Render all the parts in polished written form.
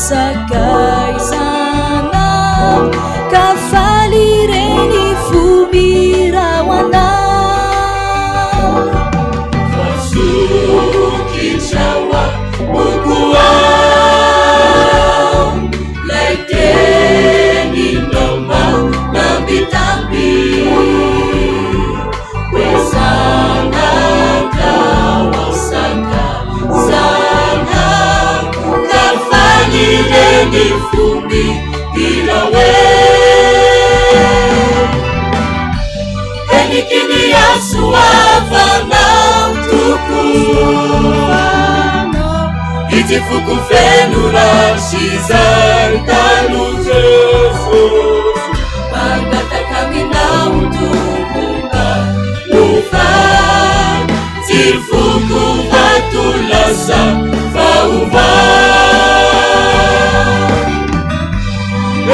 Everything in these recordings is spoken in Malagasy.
sakaizana kafalireny fomirawana fasukitrawa mukua laiteni noma nambitambi wesanga kawasaka sana kafalireni fumbi ilawe enikini yasuavana mtuku itifukufenura shizartanu Jesus pangatakamina utukumba lufa tifukuvatulasa fauva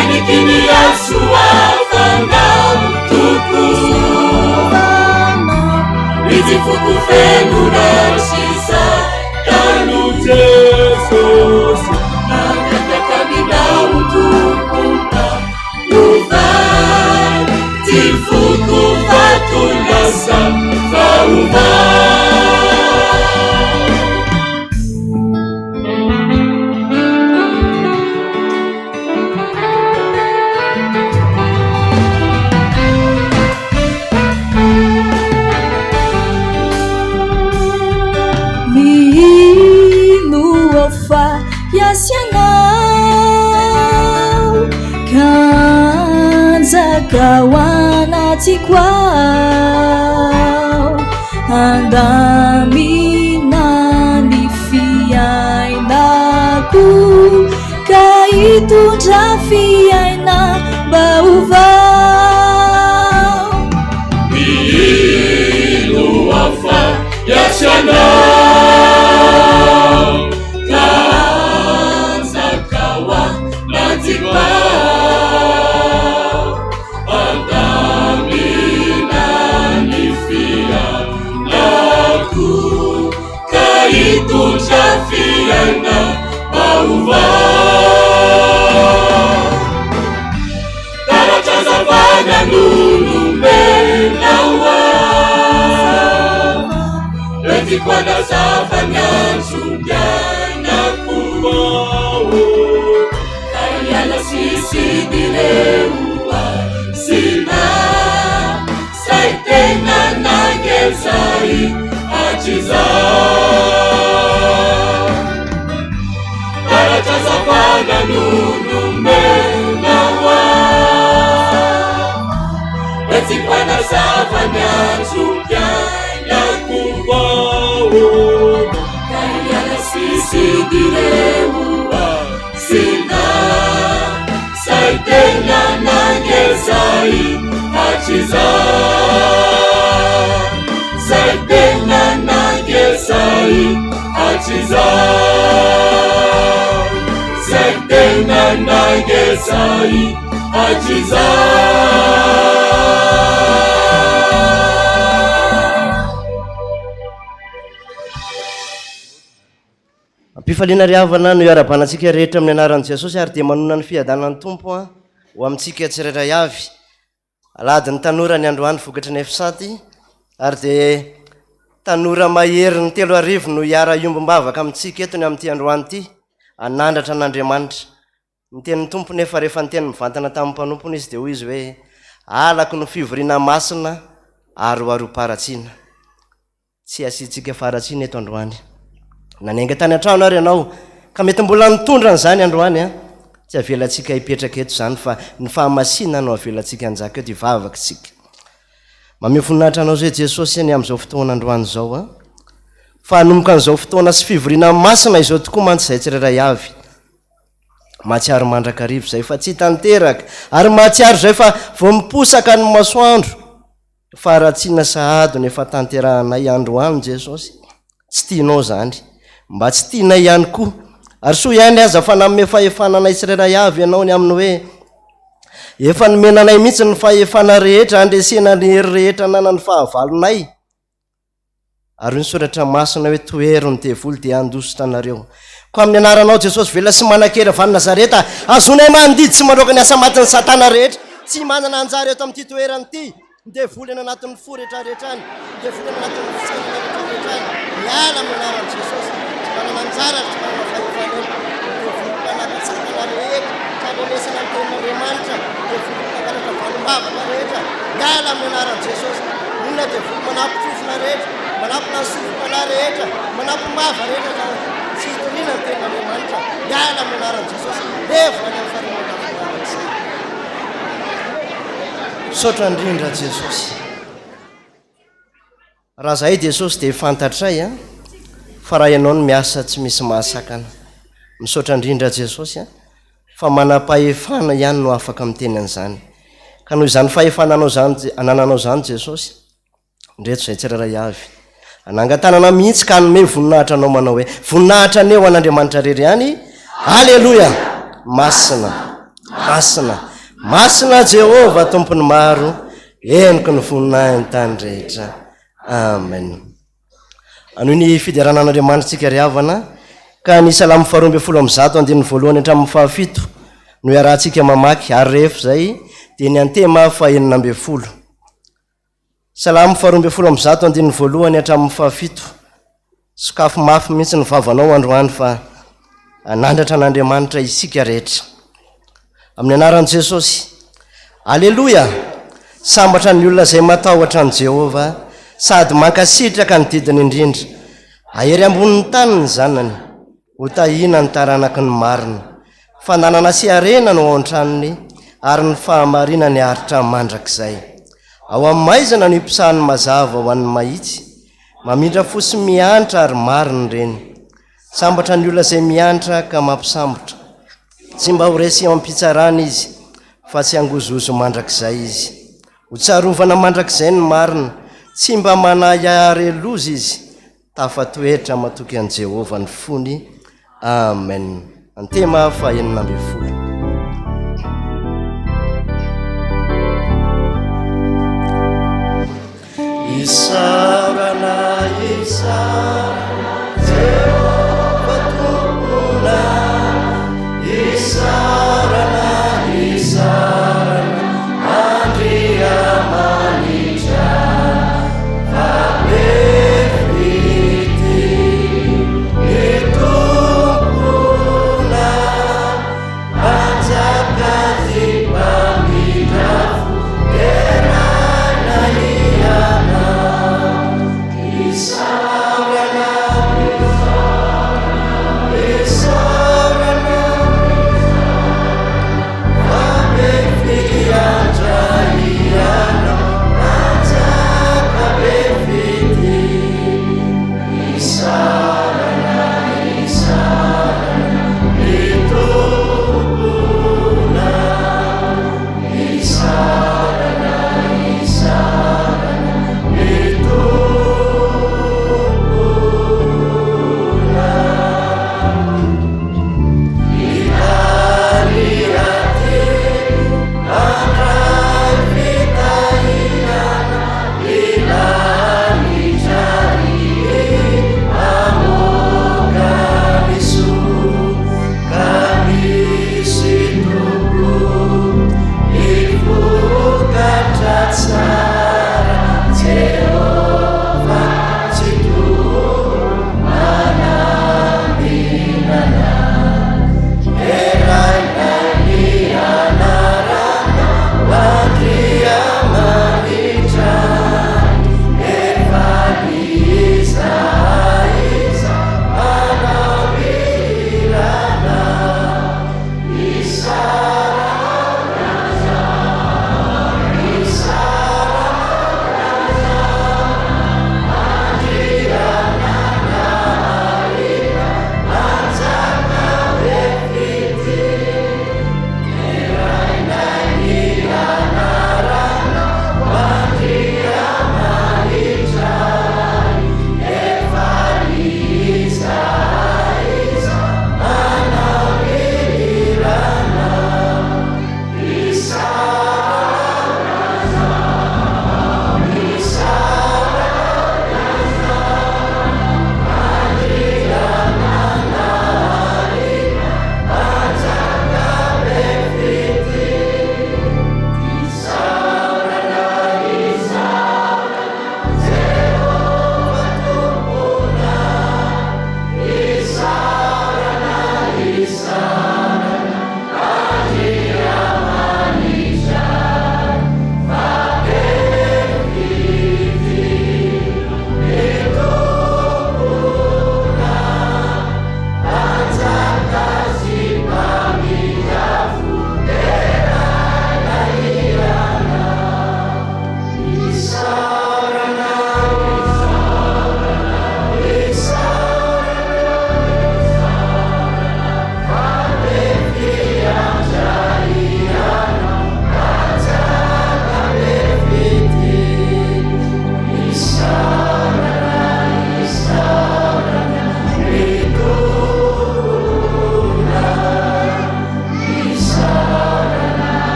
enikini yasuavana mtuku itifukufenura shizartanu Jesus pangatakamina utukumba lufa tifukuvatulasa fauva yasianau kanzakawanatikwao andamina nifiainaku kaitundrafiaina bauvao miluafa yasianau tujafiana bauva tarachaza vana nulumenawa etikwana safanyansubyana kumao kayala sisidileua sina saitena nagezai achiza tazapana nulumenawa etikwana safanyansubyana kumao kayala sisidileua sina saitena nagezai achiza saitena nagezai achiza saitena nagezai achiza mpifaliana riavana no iara-banatsika rehetra amin'ny anaran'i Jesosy ary dia manona ny fiadanan'ny tompo ho amintsika tsirairay avy aladiny tanora ny androany vokatra ny efisaty ary dia tanora mahery ny 3 arivo no iara-iombom-bavaka amintsika etony amin'ity androany ity anandratra an'Andriamanitra ny tenin'ny tompo nefa rehefa ny teny mivantana tamin'ny mpanompony izy dia hoy izy hoe alako ny fivoriana masina ary hoarom-paratsiana tsy asitsika faratsiana eto androany nanenga tany an-trano ary ianao ka mety mbola nitondra n'izany androany tsy avelantsika hipetraka eto zany fa ny fahamasina no avelantsika anjaka eto hivavaka tsika mamevoninahitra anao zay Jesosy ny amin'izao fotoana androany zao fa hanomboka an'izao fotoana sy fivoriana masina izao tokoa mantsy izay tsirairay avy mahatsiaro mandrakarivo zay fa tsy tanteraka ary mahatsiaro zay fa vao miposaka ny masoandro faratsiana sahady nefa tanterahanay androany Jesosy tsy tianao zany mba tsy tianay ihany koa ary soa ihany aza fa nanome fahefananay tsirairay avy ianao ny aminy hoe efa nomenanay mihitsy ny fahefana rehetra andresena ny hery rehetra nana ny fahavalonay ary ny soratra masina hoe toero ny tevoly dia andositra anareo. Ko amin'ny anaranao Jesosy vela sy manan-kera vany Nazareta, azonay mandidy tsy mandroaka ny asa matiny Satana rehetra, tsy manana anjara eto amin'ity toerany ity. Ny devoly any anatin'ny fo rehetrarehetrany, ny devoly any anatin'ny fitsangana rehetrarehetrany, miala amin'ny anaran'i Jesosy, tsy manana anjara, tsy manana fahefanena. Ny devoly mpanaka Satana rehetra, tsarenesana ny tenin'Andriamanitra, devoly mpangalatra valim-bavaka rehetra, miala amin'ny anaran'i Jesosy. Inona devoly manampy fofona rehetra, manampy nasofona rehetra, manampy mava rehetra, tsy hitoriana ny tenin'Andriamanitra, miala amin'ny anaran'i Jesosy. Levona ny amin'ny farimana fianaratra. Misaotra indrindra Jesosy. Raha zahay Jesosy dia fantatray fa raha ianao no miasa tsy misy mahasakana. Misaotra indrindra Jesosy fa manam-pahefana ihany no afaka miteny an'izany. Ka noho izany fahefananao zany anananao zany Jesosy, ndreto izay tsirairay avy anangatanana mihitsy ka hanome voninahitra anao manao hoe voninahitra aneo an'Andriamanitra rery ihany. Haleloia. Masina, masina, masina Jehova tompony maro, eniko ny voninahiny tany rehetra. Amen. Anoho ny fideranan'Andriamanitra tsika ry havana ka ny Salamo 2:1 hatramin'ny 7 no iarahantsika mamaky ary rehefa zay dia ny antema 9. Salamo 2:1 hatramin'ny 7. Sokafo mafy mihitsy ny vavanao androany fa anandratra an'Andriamanitra isika rehetra. Amin'ny anaran'i Jesosy. Aleloia. Sambatra ny olona izay matahotra an' Jehova sady mankasitraka ny didiny indrindra. Ahery ambonin'ny tany ny zanany, ho tahina ny taranaky ny marina. Fananana sy arena no ao an-tranony ary ny fahamarinany aritra mandrakizay. Ao amin'ny maizana no impisahany mazava ho an'ny mahitsy, mamindra fosy miantra ary mariny reny. Sambatra ny olona izay miantra ka mampisambotra, tsy mba ho resy ampitsarana izy fa tsy angozozo mandrakizay izy. Ho tsarovana mandrakizay ny marina, tsy mba manaharelozy izy, tafatoetra matoky an' Jehova ny fony. Amen. Antema 9. Isarana, Isarana, Jehova tompona. Isarana, Isarana, Andriamanitra, Vavefiti, Nitompona, Anjakati Pamidrafu, Gerana Iana, Isarana.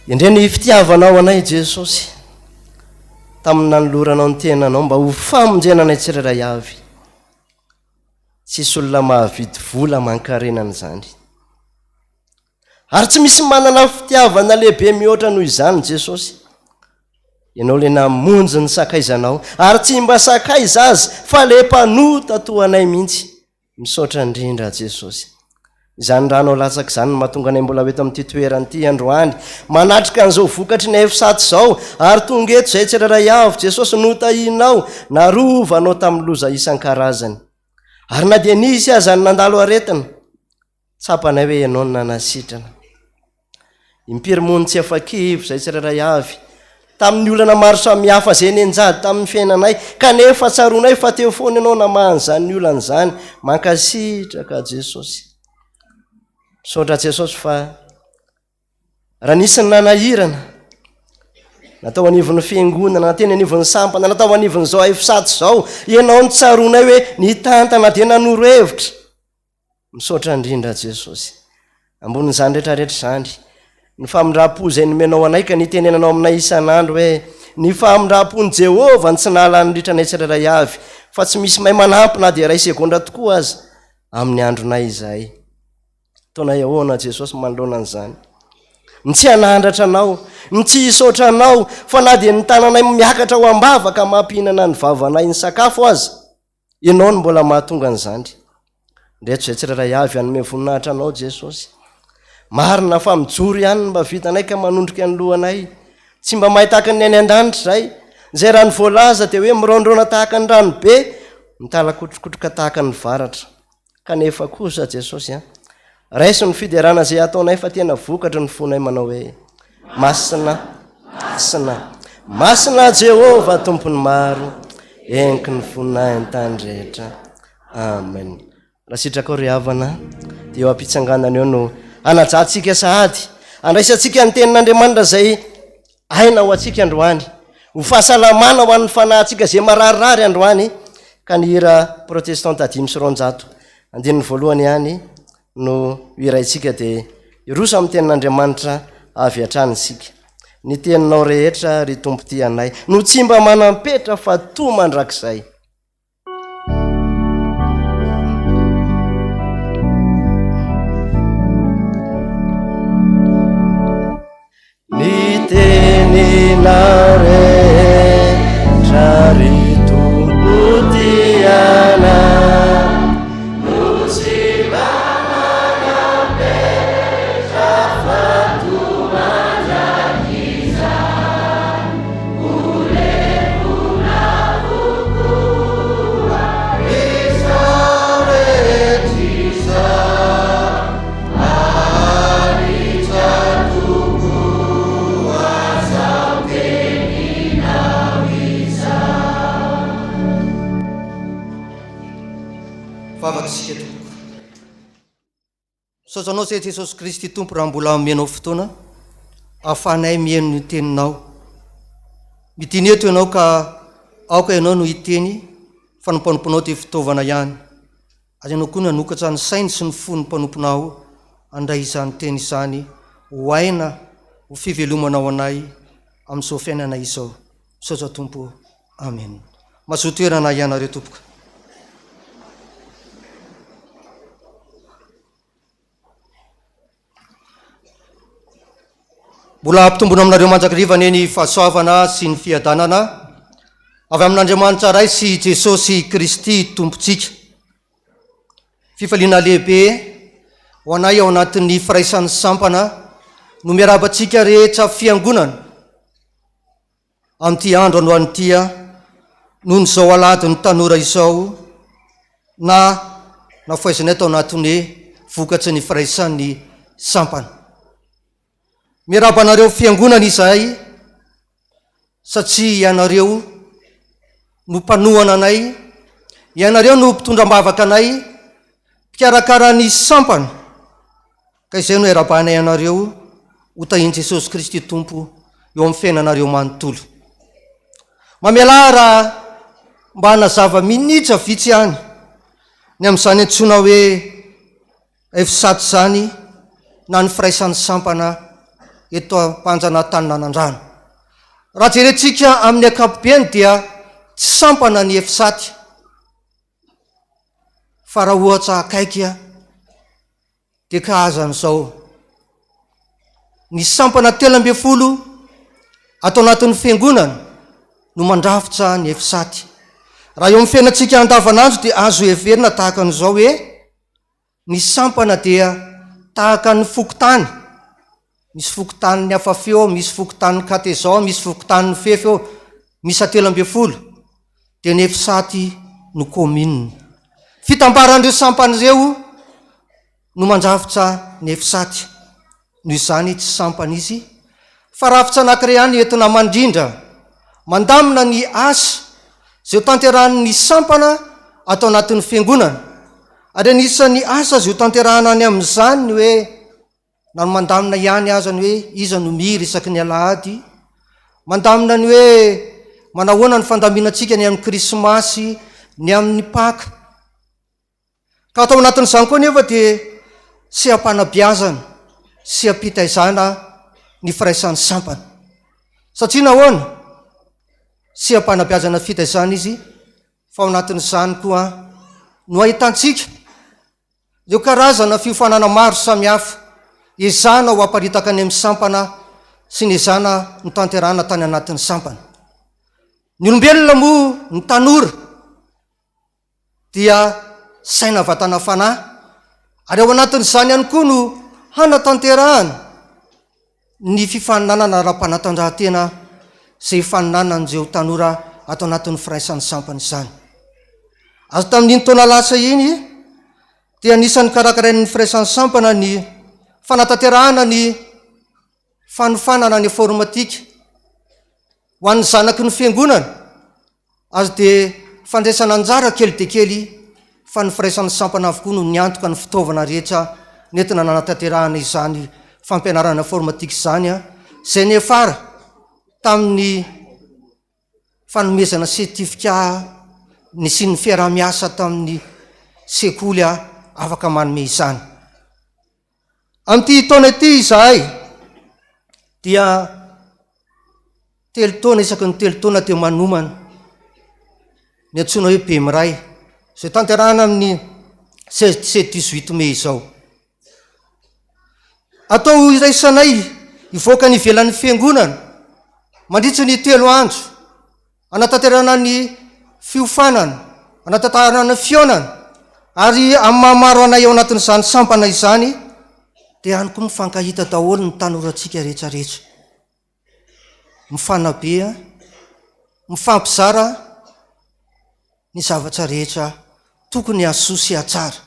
indray ny fitiavanao anay Jesosy tamin'ny nanoloranao ny tenanao mba ho famonjenanay tsirairay avy. Tsisy olona mahavidy vola mankarenana izany. Ary tsy misy manana fitiavana lehibe mihoatra noho izany Jesosy. Ianao le namonjy ny sakaizanao ary tsy mba sakaiza azy fa le mpanota toanay mihitsy. Misaotra indrindra Jesosy. Izany ranao latsaka izany mahatonga anay mbola eto amin'ity toerana ity androany, manatrika an'izao vokatry ny efisaty izao ary tonga eto izay tsirairay avy Jesosy notahinao narovanao tamin'ny loza isan-karazany. Ary na dia nisy aza ny nandalo aretina, tsapanay hoe ianao no nanasitrana. Impiry mony tsy afa-kivo izay tsirairay avy tamin'ny olana maro samihafa izay nenjady tamin'ny fiainanay, kanefa tsaronay fa teo foana ianao namahany izany olana izany. Mankasitraka Jesosy. Misaotra Jesosy fa raha nisy ny nanahirana, natao anivon'ny fiangonana, nateny anivon'ny sampana, natao anivon'izao efisaty izao, ianao ny tsaronay hoe nitantana dia nanoro hevitra. Misaotra indrindra Jesosy. Ambonin'izany rehetrarehetra izany, ny famindram-po izay nomenao anay ka nitenenanao aminay isan'andro hoe ny famindram-pon'i Jehovah ny tsy nahalanindritra anay tsirairay avy, fa tsy misy mahay manampy na dia ray segondra tokoa aza amin'ny andronay izay. Taona ahoana Jesosy manoloana an'izany? Ny tsy hanandratra anao, ny tsy hisaotra anao, fa na dia ny tananay miakatra ho ambava ka mampihinana ny vavanay ny sakafo aza, ianao no mbola mahatonga an'izany. Ndreto izay tsirairay avy hanome voninahitra anao Jesosy. Marina fa mijoro ihany mba vitanay ka manondrika ny lohanay, tsy mba mahay tahaka ny any an-danitra izay, izay rano voalaza dia hoe mirondrona tahaka ny rano be, mitalakotrokotroka tahaka ny varatra. Kanefa kosa Jesosy raiso ny fiderana izay ataonay fa tena vokatra ny fonay manao hoe masina, masina, masina Jehovah tompony maro, enky ny fonay an-tany rehetra. Amen. Raha sitraka ry havana dia eo ampitsanganana eo no anajantsika sahady, andraisantsika ny tenin'Andriamanitra izay aina ho antsika androany, ho fahasalamana ho an'ny fanahintsika izay mararirary androany. Ka ny hira protestanta 500 andininy voalohany ihany no hiraitsika dia iroso amin'ny tenin'Andriamanitra avy hatrany isika. Ny teninao rehetra ry tompo ty anay no tsy mba manampetra fa toa mandrakizay. Ny teninao rehetra ry tompo ty anay Saosanao se Jesosy Kristy tompo raha mbola amenao fotoana ahafahanay mihaino ny teninao. Miteny eto ianao ka aoka ianao no hiteny fa ny mpanomponao dia fitaovana ihany. Ary ianao koa nanokatra ny sainy sy ny fo ny mpanomponao andray izany teny izany ho aina ho fivelomanao anay amin'izao fiainana izao. Misaotra tompo. Amen. Mahazo toerana ianareo tompoka. Mbola ampitombona aminareo manjakariva ny fahasoavana sy ny fiadanana avy amin'Andriamanitra ray sy Jesosy Kristy tompontsika. Fifaliana lehibe ho anay ao anatin'ny firaisan'ny sampana no miarabantsika rehetra fiangonana amin'ity andro androanytia noho nyzao aladin'ny tanora izao na nafoaizanay tao anatin'ny vokatry ny firaisan'ny sampana. Miarabanareo fiangonana izay satria ianareo no mpanohana anay, ianareo no mpitondram-bavaka anay, mpikarakara ny sampana. Ka izay no iarabanay ianareo ho tahiny Jesosy Kristy tompo eo amin'ny fiainanareo manontolo. Mamela raha mba hanazava minitra vitsy ihany ny amin'izany antsoina hoe efisaty zany na ny firaisan'ny sampana eto ampanjana taninanandrano. Raha jerentsika amin'ny ankapobeny dia tsy sampana ny efisaty, fa raha ohatra akaiky dia kahazan'izao. Ny sampana 12 atao anatin'ny fiangonana no mandrafitra ny efisaty. Raha eo amin'ny fiainantsika andavanandro dia azo heverina tahaka an'izao hoe ny sampana dia tahaka ny fokotany. Misy fokotanin'ny afafeo, misy fokotanin'ny katezao, misy fokotanin'ny fefeo, misy 12. Dia ny efisaty no commune. Fitambaran'ireo sampan'ireo no mandrafitra ny efisaty. Noho izany tsy sampana izy, fa rafitra anankiray ihany entina mandrindra, mandamina ny asa izay tanterahan'ny sampana atao anatin'ny fiangonana. Ary anisan'ny asa izay tanterahana any amin'izany hoe na mandamina ihany azany hoe iza no miry isaky ny alahady, mandamina ny hoe manahoana ny fandaminantsika ny amin'ny krismasy, ny amin'ny paka. Ka atao anatin'izany koa nefa dia sy ampanabeazana, sy ampitaizana ny firaisan'ny sampana. Satria nahoana? Sy ampanabeazana fitaizana izy, fa ao anatin'izany koa no ahitantsika ireo karazana fiofanana maro samihafa, ezana ho aparitaka any amin'ny sampana sy ny ezana ny tanterana tany anatin'ny sampana. Ny olombelona moa ny tanora dia saina vatana fanahy, ary ao anatin'izany ihany koa no hanatanterahana ny fifaninanana ara-panatanjahantena izay faninanan'ireo tanora atao anatin'ny firaisan'ny sampana izany. Azo tamin'iny taona lasa iny dia anisan'ny karakarain'ny firaisan'ny sampana ny fanatanterahana ny fanofanana ny informatika ho an'ny zanaky ny fiangonana. Azo dia fandraisana anjara kely dia kely, fa ny firaisan'ny sampana avokoa no niantoka ny fitaovana rehetra nentina nanatanterahana izany fampianarana informatika izany, izay nefara tamin'ny fanomezana sertifika ny sy ny fiarah-miasa tamin'ny sekoly afaka manome izany. Amin'ity taona ity izahay dia 3 taona isaky ny 3 taona dia manomana ny antsoina hoe be miray, izay tanterahana amin'ny 16-18 Mey izao. Atao iraisanay ivoaka ny ivelan'ny fiangonana mandritra ny 3 andro, anatanterana ny fiofanana, anatanterana ny fionana, ary amin'ny mahamaro anay ao anatin'izany sampana izany dia hany koa mifankahita daholo ny tanorantsika rehetrarehetra, mifanabe, mifampizara ny zavatra rehetra tokony hasoa sy hatsara,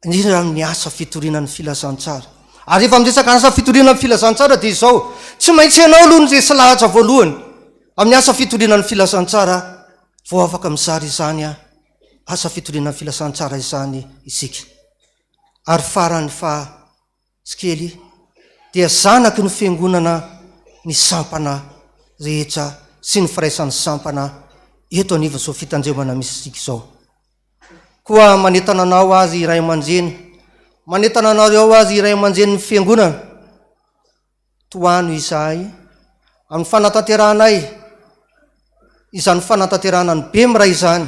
indrindra amin'ny asa fitoriana ny filazantsara. Ary rehefa miresaka asa fitoriana ny filazantsara dia izao, tsy maintsy ianao aloha ny resy lahatra voalohany amin'ny asa fitoriana ny filazantsara, vao afaka mizara izany asa fitoriana ny filazantsara izany isika. Ary farany fa tsikely dia zanaky ny fiangonana ny sampana rehetra sy ny firaisan'ny sampana eto anivon'izao fitandremana misy isika izao. Koa manentana anao azy iray aman-dreny, manentana anareo azy iray aman-dreny ny fiangonana, toano izahay amin'ny fanatanteranay, izany fanatanterana ny be miray izany,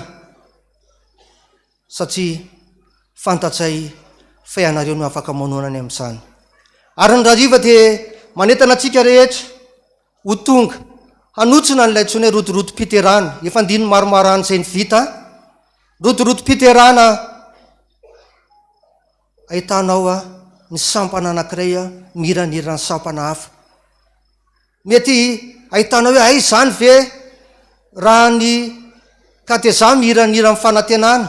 satria fantatsay fa ianareo no afaka manonany amin'izany. Ary ny rariva dia manentana antsika rehetra ho tonga hanotsona n'ilay antsoina hoe rodorotom-piterana, efa ndiny maromarany izay ny vita. Rodorotom-piterana ahitanao ny sampana anankiray miranirana sampana hafa. Mety ahitanao hoe ay izany ve raha ny kateza miranira amin'ny fanantenana,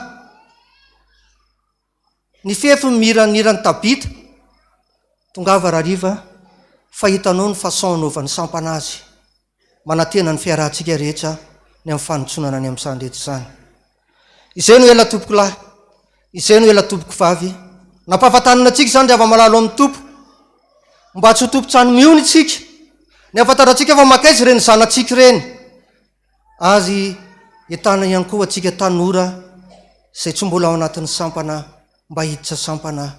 ny fefy miranira ny tabita, tongava rariva fa hitanao ny façon anaovan'ny sampana azy, manantena ny fiarahantsika rehetra ny amin'ny fanotsonana ny amin'izany rehetra izany. Izay no ela tompoko lahy, izay no ela tompoko vavy, nampahafantanana antsika izany rehefa malalo amin'ny tompo, mba tsy ho tompo-trano miony tsika, ny ahafantarantsika fa makaizy ireny zanatsika ireny, ary entana ihany koa atsika tanora izay tsy mbola ao anatin'ny sampana, mba hiditra sampana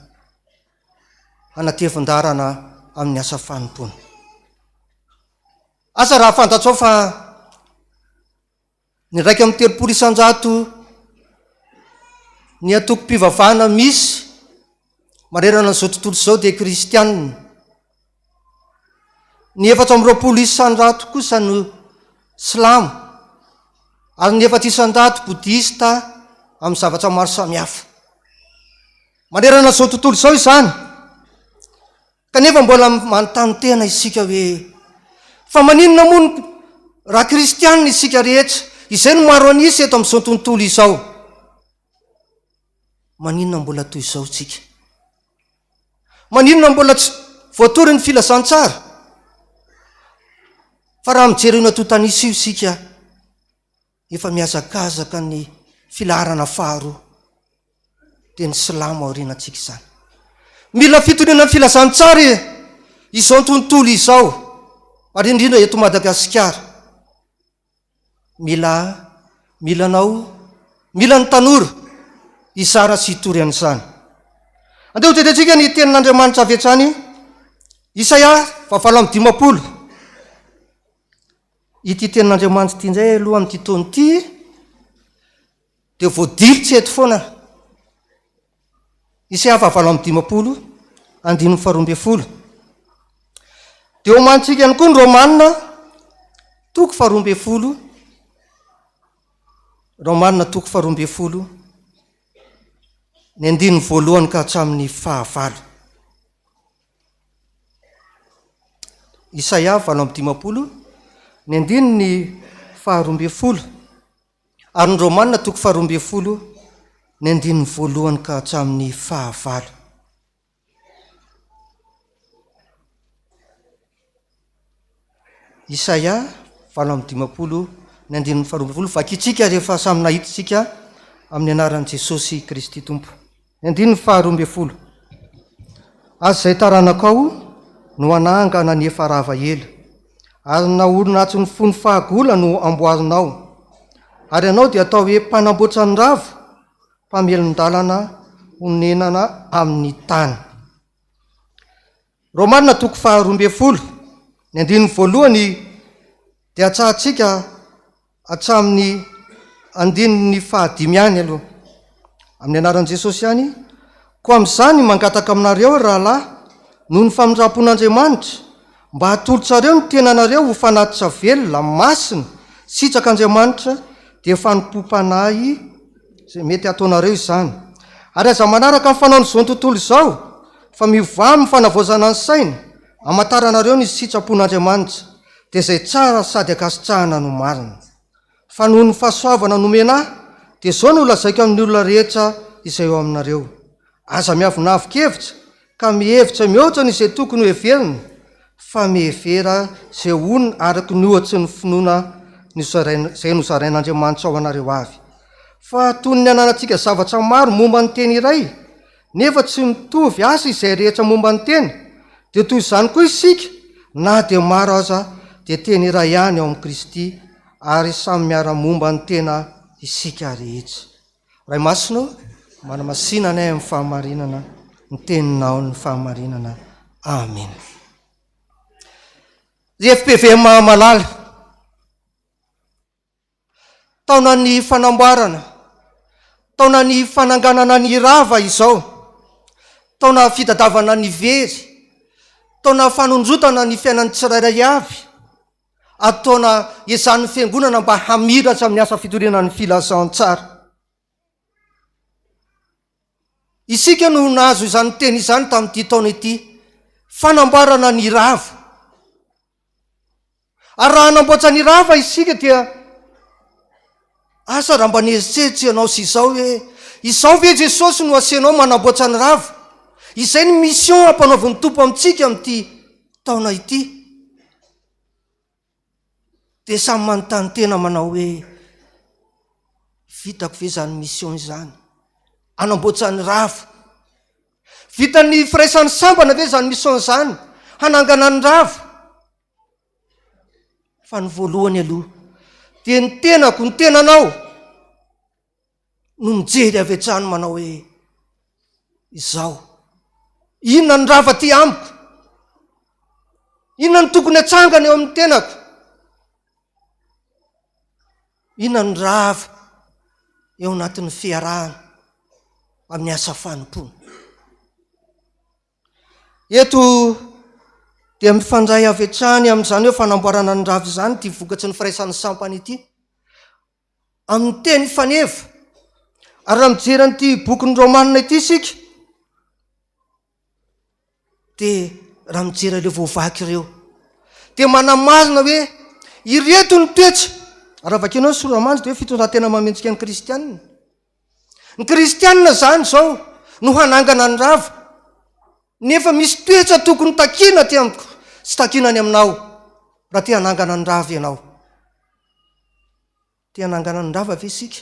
hanatevin-darana amin'ny asa fanompona. Asa raha fantatsao fa ny raiky amin'ny 300 ny atoko-pivavahana misy marerana n'izao tontolo izao dia kristianina. Ny 420 kosa no silamo, ary ny 400 bodista amin'ny zavatra maro samihafa. Manerana izao tontolo izao izany, kanefa mbola manontany tena isika hoe fa maninona moa raha kristianina isika rehetra, izay no maro anisy eto amin'izao tontolo izao. Maninona mbola toy izao tsika? Maninona mbola tsy voatory ny filazantsara? Fa raha mijery io natontanisy io isika, efa miazakazaka ny filaharana faharoa, dia ny silamo aorianantsika izany. Mila fitoriana ny filazantsara izao tontolo izao, ary indrindra eto Madagasikara. Milanao, mila ny tanora izara sy hitory an'izany. Andeo tetentsika ny tenin'Andriamanitra avy hatrany, Isaia 40:20. Ity tenin'Andriamanitra ity indray aloha amin'ity taona ity dia voadilitsy eto foana. Isaia 40:20, 12. Dia homantsika ihany koa ny Romanina 12. Romanina 12, ny 1 ka hatramin'ny 9. Isaia 40:20, ny 12, ary ny Romanina 12, ny 1 ka hatramin'ny 9. Isaia 40:20, ny 1 vakitsika rehefa samy nahitsika amin'ny anaran'i Jesosy Kristy Tompo. Ny 1 azy izay taranakao no anangana ny efa rava ela, ary naorina atsy ny fony fahagola no amboarinao, ary ianao dia atao hoe mpanamboatra ny ravo, mpamelon-dalana honenana amin'ny tany. Romanina 12, ny 1 dia atsahantsika hatramin'ny 5 ihany aloha. Amin'ny anaran'i Jesosy ihany, koa amin'izany mangataka aminareo rahalahy noho ny famindram-pon'Andriamanitra, mba hatolotsareo ny tenanareo ho fanatitra velona, masina, sitrak'Andriamanitra, dia fanompom-panahy izay mety ataonareo izany. Ary aza manaraka amin'ny fanaon'izao ny tontolo izao, fa mivoha amin'ny fanavaozana ny saina, hamantaranareo ny sitrapon'Andriamanitra, dia izay tsara sady akasitrahana no marina. Fa noho ny fahasoavana nomena ahy, dia izao no lazaiko amin'ny olona rehetra izay eo aminareo. Aza miavonavin-kevitra ka mihevitra mihoatra n'izay tokony ho heverina, fa mihevera izay onina araky ny ohatry ny finoana izay nozarain'Andriamanitra ao anareo avy. Fa toy ny ananantsika zavatra maro momba ny teny iray, nefa tsy mitovy asa izay rehetra momba ny teny, dia toy izany koa isika, na dia maro aza dia teny iray ihany ao amin'ny Kristy, ary samy miara-momba ny tena isika rehetra. Ray masina, manamasinana amin'ny fahamarinana, ny teninao ny fahamarinana. Amen. FPV Mahamalala, taona ny fanamboarana, taona ny fananganana ny rava izao, taona fitadavana ny very, taona fanonjotana ny fiainan'ny tsirairay avy, ataona ezan'ny fiangonana mba hamiratra amin'ny asa fitoriana ny filazantsara. Isika no nahazo izany teny izany tamin'ity taona ity, fanamboarana ny rava. Ary raha hanamboatra ny rava isika dia asa raha mba nieritseritsy ianao sy izao hoe izao ve Jesosy no asianao manamboatra ny rava? Izay ny mission ampanaovan'ny Tompo amintsika amin'ity taona ity. Dia samy manontany tena manao hoe vitako ve zany mission izany? Hanamboatra ny rava. Vitan'ny firaisan'ny sambana ve zany mission izany? Hanangana ny rava. Fa ny voalohany aloha dia ny tenako, ny tenanao no mijery avy hatrany manao hoe izao, inona ny rava ty amiko? Inona ny tokony hatsangana eo amin'ny tenako? Inona ny rava eo anatin'ny fiarahana amin'ny asa fanompona? Eto dia mifandray avy hatrany amin'izany hoe fanamboarana ny rava izany, ty vokatsy ny firaisan'ny sampany ity amin'ny teny faneva. Ary raha mijery an'ity bokin'ny Romanina ity isika, dia raha mijery ilay voavaky ireo, dia manamazina hoe ireto ny toetra. Raha vakinao ny soromanjy dia hoe fitondran-tena mametsika ny kristianina. Ny kristianina zany zao no hanangana ny rava, nefa misy toetra tokony takina ty amiko sy takinany aminao raha ty hanangana ny rava ianao. Ty hanangana ny rava ve isika?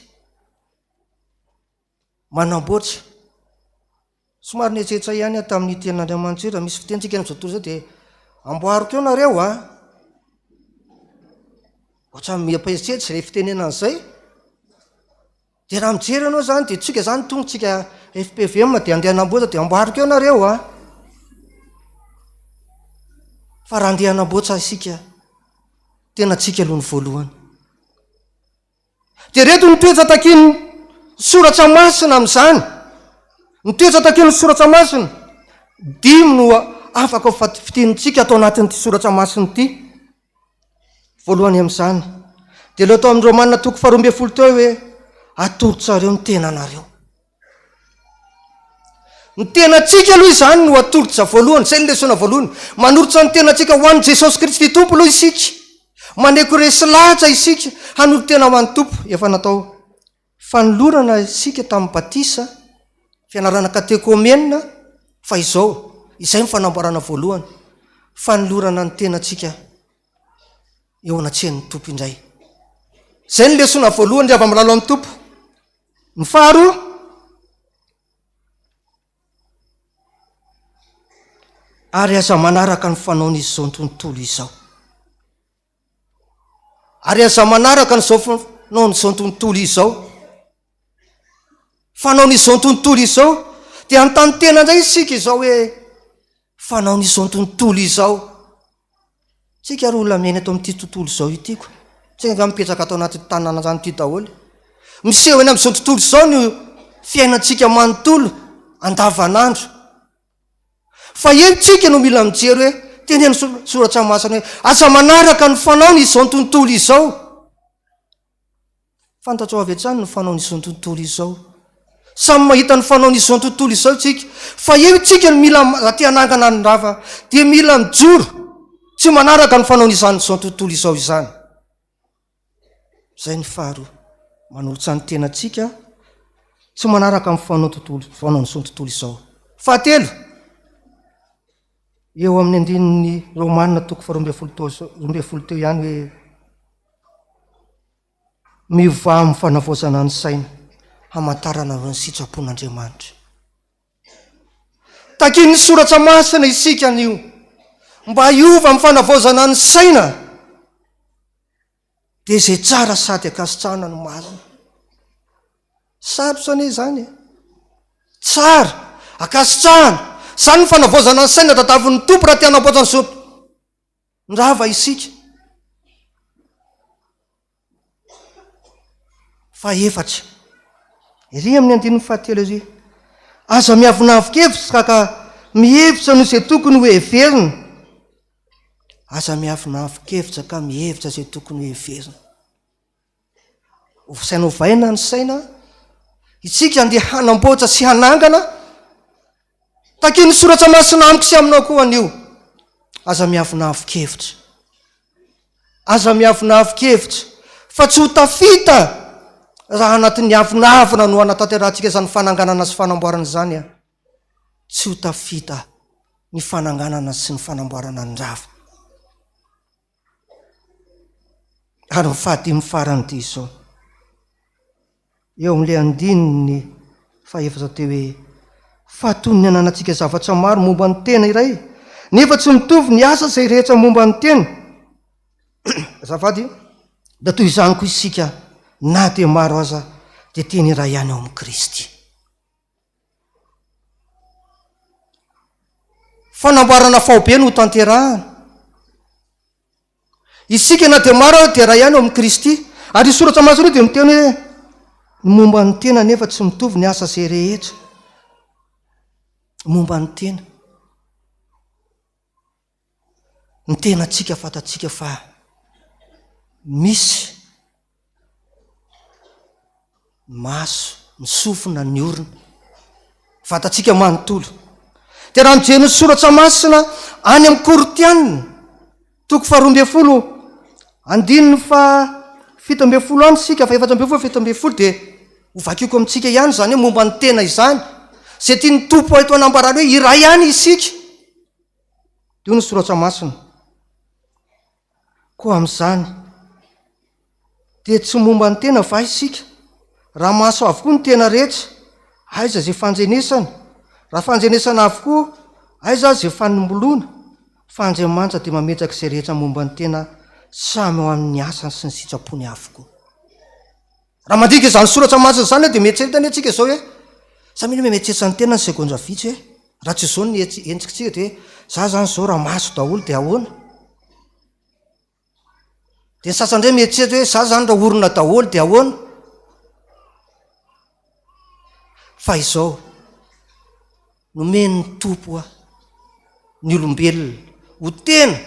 Manamboatra. Somary nietsetra ihany tamin'ny tenin'Andriamanitra raha misy fitentsika amin'izao tontolo izao dia amboariko eo nareo ohatra miapahetsetra ilay fitenena an'izay. Dia raha mijery ianao zany dia tsika zany tonga tsika FPVM dia andeha hanamboatra dia amboariko eo nareo fa raha andeha hanamboatra isika tena tsika aloha ny voalohany. Dia reto ny toetra takin'ny soratra masina amin'izany. Ny toetra takin'ny soratra masina 5 no afaka ho fitinintsika atao anatin'ity soratra masina ity. Voalohany amin'izany dia leo atao amin'ny Romanina 12 teo hoe atolotsareo ny tenanareo. Ny tenatsika aloha izany no atolotra voalohany, izay lesona voalohany. Manolotra ny tenatsika ho an'i Jesosy Kristy Tompo aloha isika, maneko resy lahatra isika hanolo tena ho an'ny Tompo. Efa natao fanolorana isika tamin'ny batisa, fianarana katekomenina, fa izao izay mifanamboarana voalohany, fanolorana ny tenatsika eo anatsehany Tompo indray. Izay ny lesona voalohany ry ava-malalo amin'ny Tompo. Ny faharoa, ary aza manaraka ny fanaon'izy izao ny tontolo izao. Ary aza manaraka ny fanaon'izao tontolo izao. Fanaon'izao tontolo izao dia anontany tena indray isika izao hoe fanaon'izao tontolo izao. Tsika ry olona mena ato amin'ity tontolo izao ityko. Tsika nga mipetraka atao anaty tanàna izany ity daholo. Miseho eny amin'izao tontolo izao no fiainantsika manontolo andavanandro. Fa tsika no mila mijery hoe teneny soratra masina hoe aza manaraka ny fanaon'izao tontolo izao. Fantatrao avy hatrany ny fanaon'izao tontolo izao. Samy mahita ny fanaon'izao tontolo izao tsika. Fa tsika no mila raha ty hanangana ny rava dia mila mijoro tsy manaraka ny fanaon'izany izao tontolo izao izany. Zay ny faharoa, manolotra ny tenatsika tsy manaraka ny fanaon'izao tontolo izao. Fahatelo, eo amin'ny andininy Romanina 12 teo ihany hoe mivoha amin'ny fanavaozana ny saina hamantarana ireo ny sitrapon'Andriamanitra. Takin'ny soratra masina isika an'io mba hiova amin'ny fanavaozana ny saina dia izay tsara sady akasitrahana no marina. Sarotra anie izany tsara akasitrahana. Izany ny fanavaozana ny saina tadavin'ny Tompo raha ty hanamboatra n'izao ny rava isika. Faefatra, ery amin'ny andinin'ny fahatelo izy, aza miavinavin-kevitra ka mihevitra no izay tokony ho heverina. Aza miavinavin-kevitra ka mihevitra izay tokony ho heverina. Saina ovaina ny saina, isika andeha hanamboatra sy hanangana takin'ny soratra masina amiko sy aminao koa an'io. Aza miavinavin-kevitra. Aza miavinavin-kevitra fa tsy ho tafita raha anatin'ny avinavina no anatanterantsika izany fananganana sy fanamboarana izany tsy ho tafita ny fananganana sy ny fanamboarana ny rava. Ary ny fahadimy farany ity izao, eo amin'ilay andininy faefatra teo hoe fahatony ny ananantsika zavatra maro momba ny tena iray, nefa tsy mitovy ny asa izay rehetra momba ny tena. Azafady, da toy izany koa isika na dia maro aza dia teny iray ihany ao amin'ny Kristy. Fanamboarana faobe no tanterahana, isika na dia maro dia raha ihany eo amin'ny Kristy. Ary io soratra masina io dia miteny hoe ny momba ny tena nefa tsy mitovy ny asa izay rehetra. Momba ny tena. Ny tena tsika fatatsika fa misy maso, ny sofina, ny orona. Fatatsika manontolo. Dia raha mijery ny soratra masina any amin'ny Koritianina, 12:17 any sika fa 14:17 dia hovakiako amintsika ihany zany hoe momba ny tena izany. Izay tia ny tompo eto anambarany hoe iray ihany isika. Io ny soratra masina. Koa amin'izany dia tsy momba ny tena va isika? Raha maso avokoa ny tena rehetra, aiza izay fanjenesana? Raha fanjenesana avokoa, aiza izay fanombolona? Fa Andriamanitra dia mametraka izay rehetra momba ny tena samy ao amin'ny asany sy ny sitrapony avokoa. Raha mandika izany soratra masina izany dia mietseritany antsika izao hoe samina mietseritra ny tena ny segondra vitsy hoe raha tsy izao ny entsikitsika dia hoe za zany izao raha maso daholo dia ahoana? Dia ny sasany indray mietseritra hoe za zany raha orona daholo dia ahoana? Fa izao nomeny tompo ny olombelona ho tena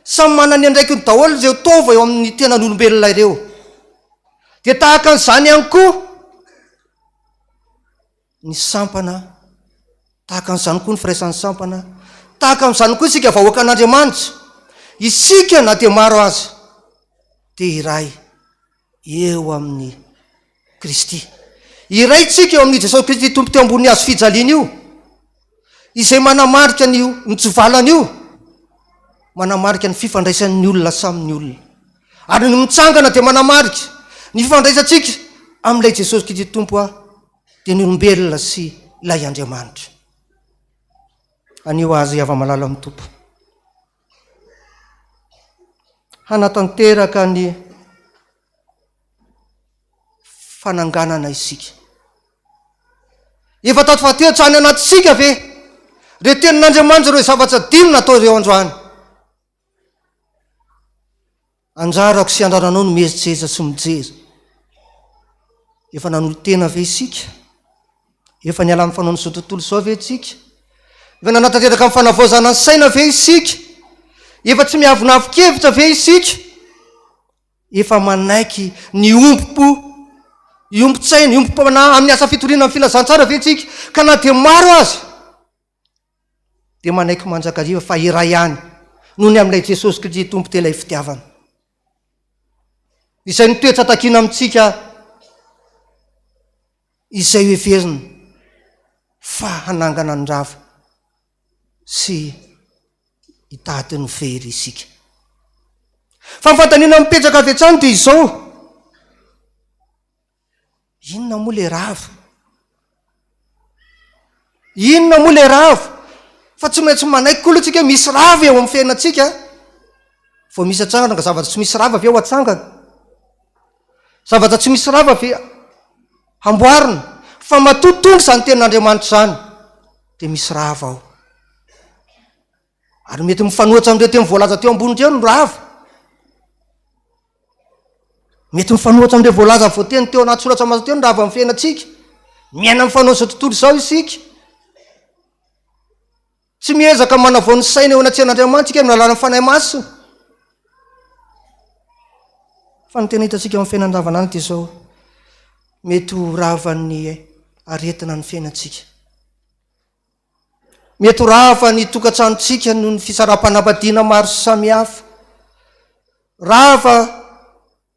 samy manana andraiky ny daholo izay tova eo amin'ny tenany olombelona ireo. Dia tahaka an'izany ihany koa ny sampana, tahaka an'izany koa ny firaisan'ny sampana, tahaka an'izany koa isika vahoaka an'Andriamanitra. Isika na dia maro aza dia iray eo amin'ny Kristy. Iray tsika eo amin'ny Jesosy Kristy tompo teo ambony hazo fijaliana io, izay manamarika ny mijovalana io, manamarika ny fifandraisan'ny olona samy olona. Ary ny mitsangana dia manamarika ny fifandraisantsika amin'ilay Jesosy Kristy tompo dia ny olombelona sy ilay Andriamanitra. Anio azy ava-malala amin'ny tompo. Hanatanteraka ny fananganana isika. Efa tato fahatelo any anatisika ve re tenin'Andriamanitra ireo zavatra dimy natao ireo androany. Anjarako sy andrananao no mieritreritra sy mijery. Efa nanolo tena ve isika? Efa niala amin'ny fanaony izao tontolo izao ve isika? Efa nanatanteraka amin'ny fanavaozana ny saina ve isika? Efa tsy miavonavon-kevitra ve isika? Efa manaiky ny ombon-tsaina, ny ombom-panahy amin'ny asa fitoriana amin'ny filazantsara ve isika? Ka na dia maro azy dia manaiky manjakariva fa iray ihany noho ny amin'ilay Jesosy Kristy tompo teo ilay fitiavana. Izay ny toetra takiana amintsika izay hoeverina fa hanangana ny rava sy hitady ny very isika. Fa ny fantaniana mipetraka avy hatrany dia izao, inona moa le rava? Inona moa le rava? Fa tsy maintsy manaiky koa atsika misy rava eo amin'ny fiainantsika. Vao misy atsangana ka zavatra tsy misy rava avy eo atsangana. Zavatra tsy misy rava avy amboarina. Fa matotongo izany tenin'Andriamanitra izany dia misy rava ao. Ary mety mifanohitra amin'ireo teny voalaza teo ambony teo ny rava. Mety mifanohitra amin'ireo voalaza voateny teo anaty soratra masina teo ny rava amin'ny fiainantsika. Miaina mifanohitra izao tontolo izao isika. Tsy miezaka manavao ny saina eo anatsian'Andriamanitra isika amin'ny alalan'ny fanahy masina. Fa ny tena hitantsika amin'ny fiainana andavanandro dia izao, mety ho ravan'ny aretina ny fiainantsika. Mety ho rava ny tokantranontsika noho ny fisaraha-panambadiana maro samihafa. Rava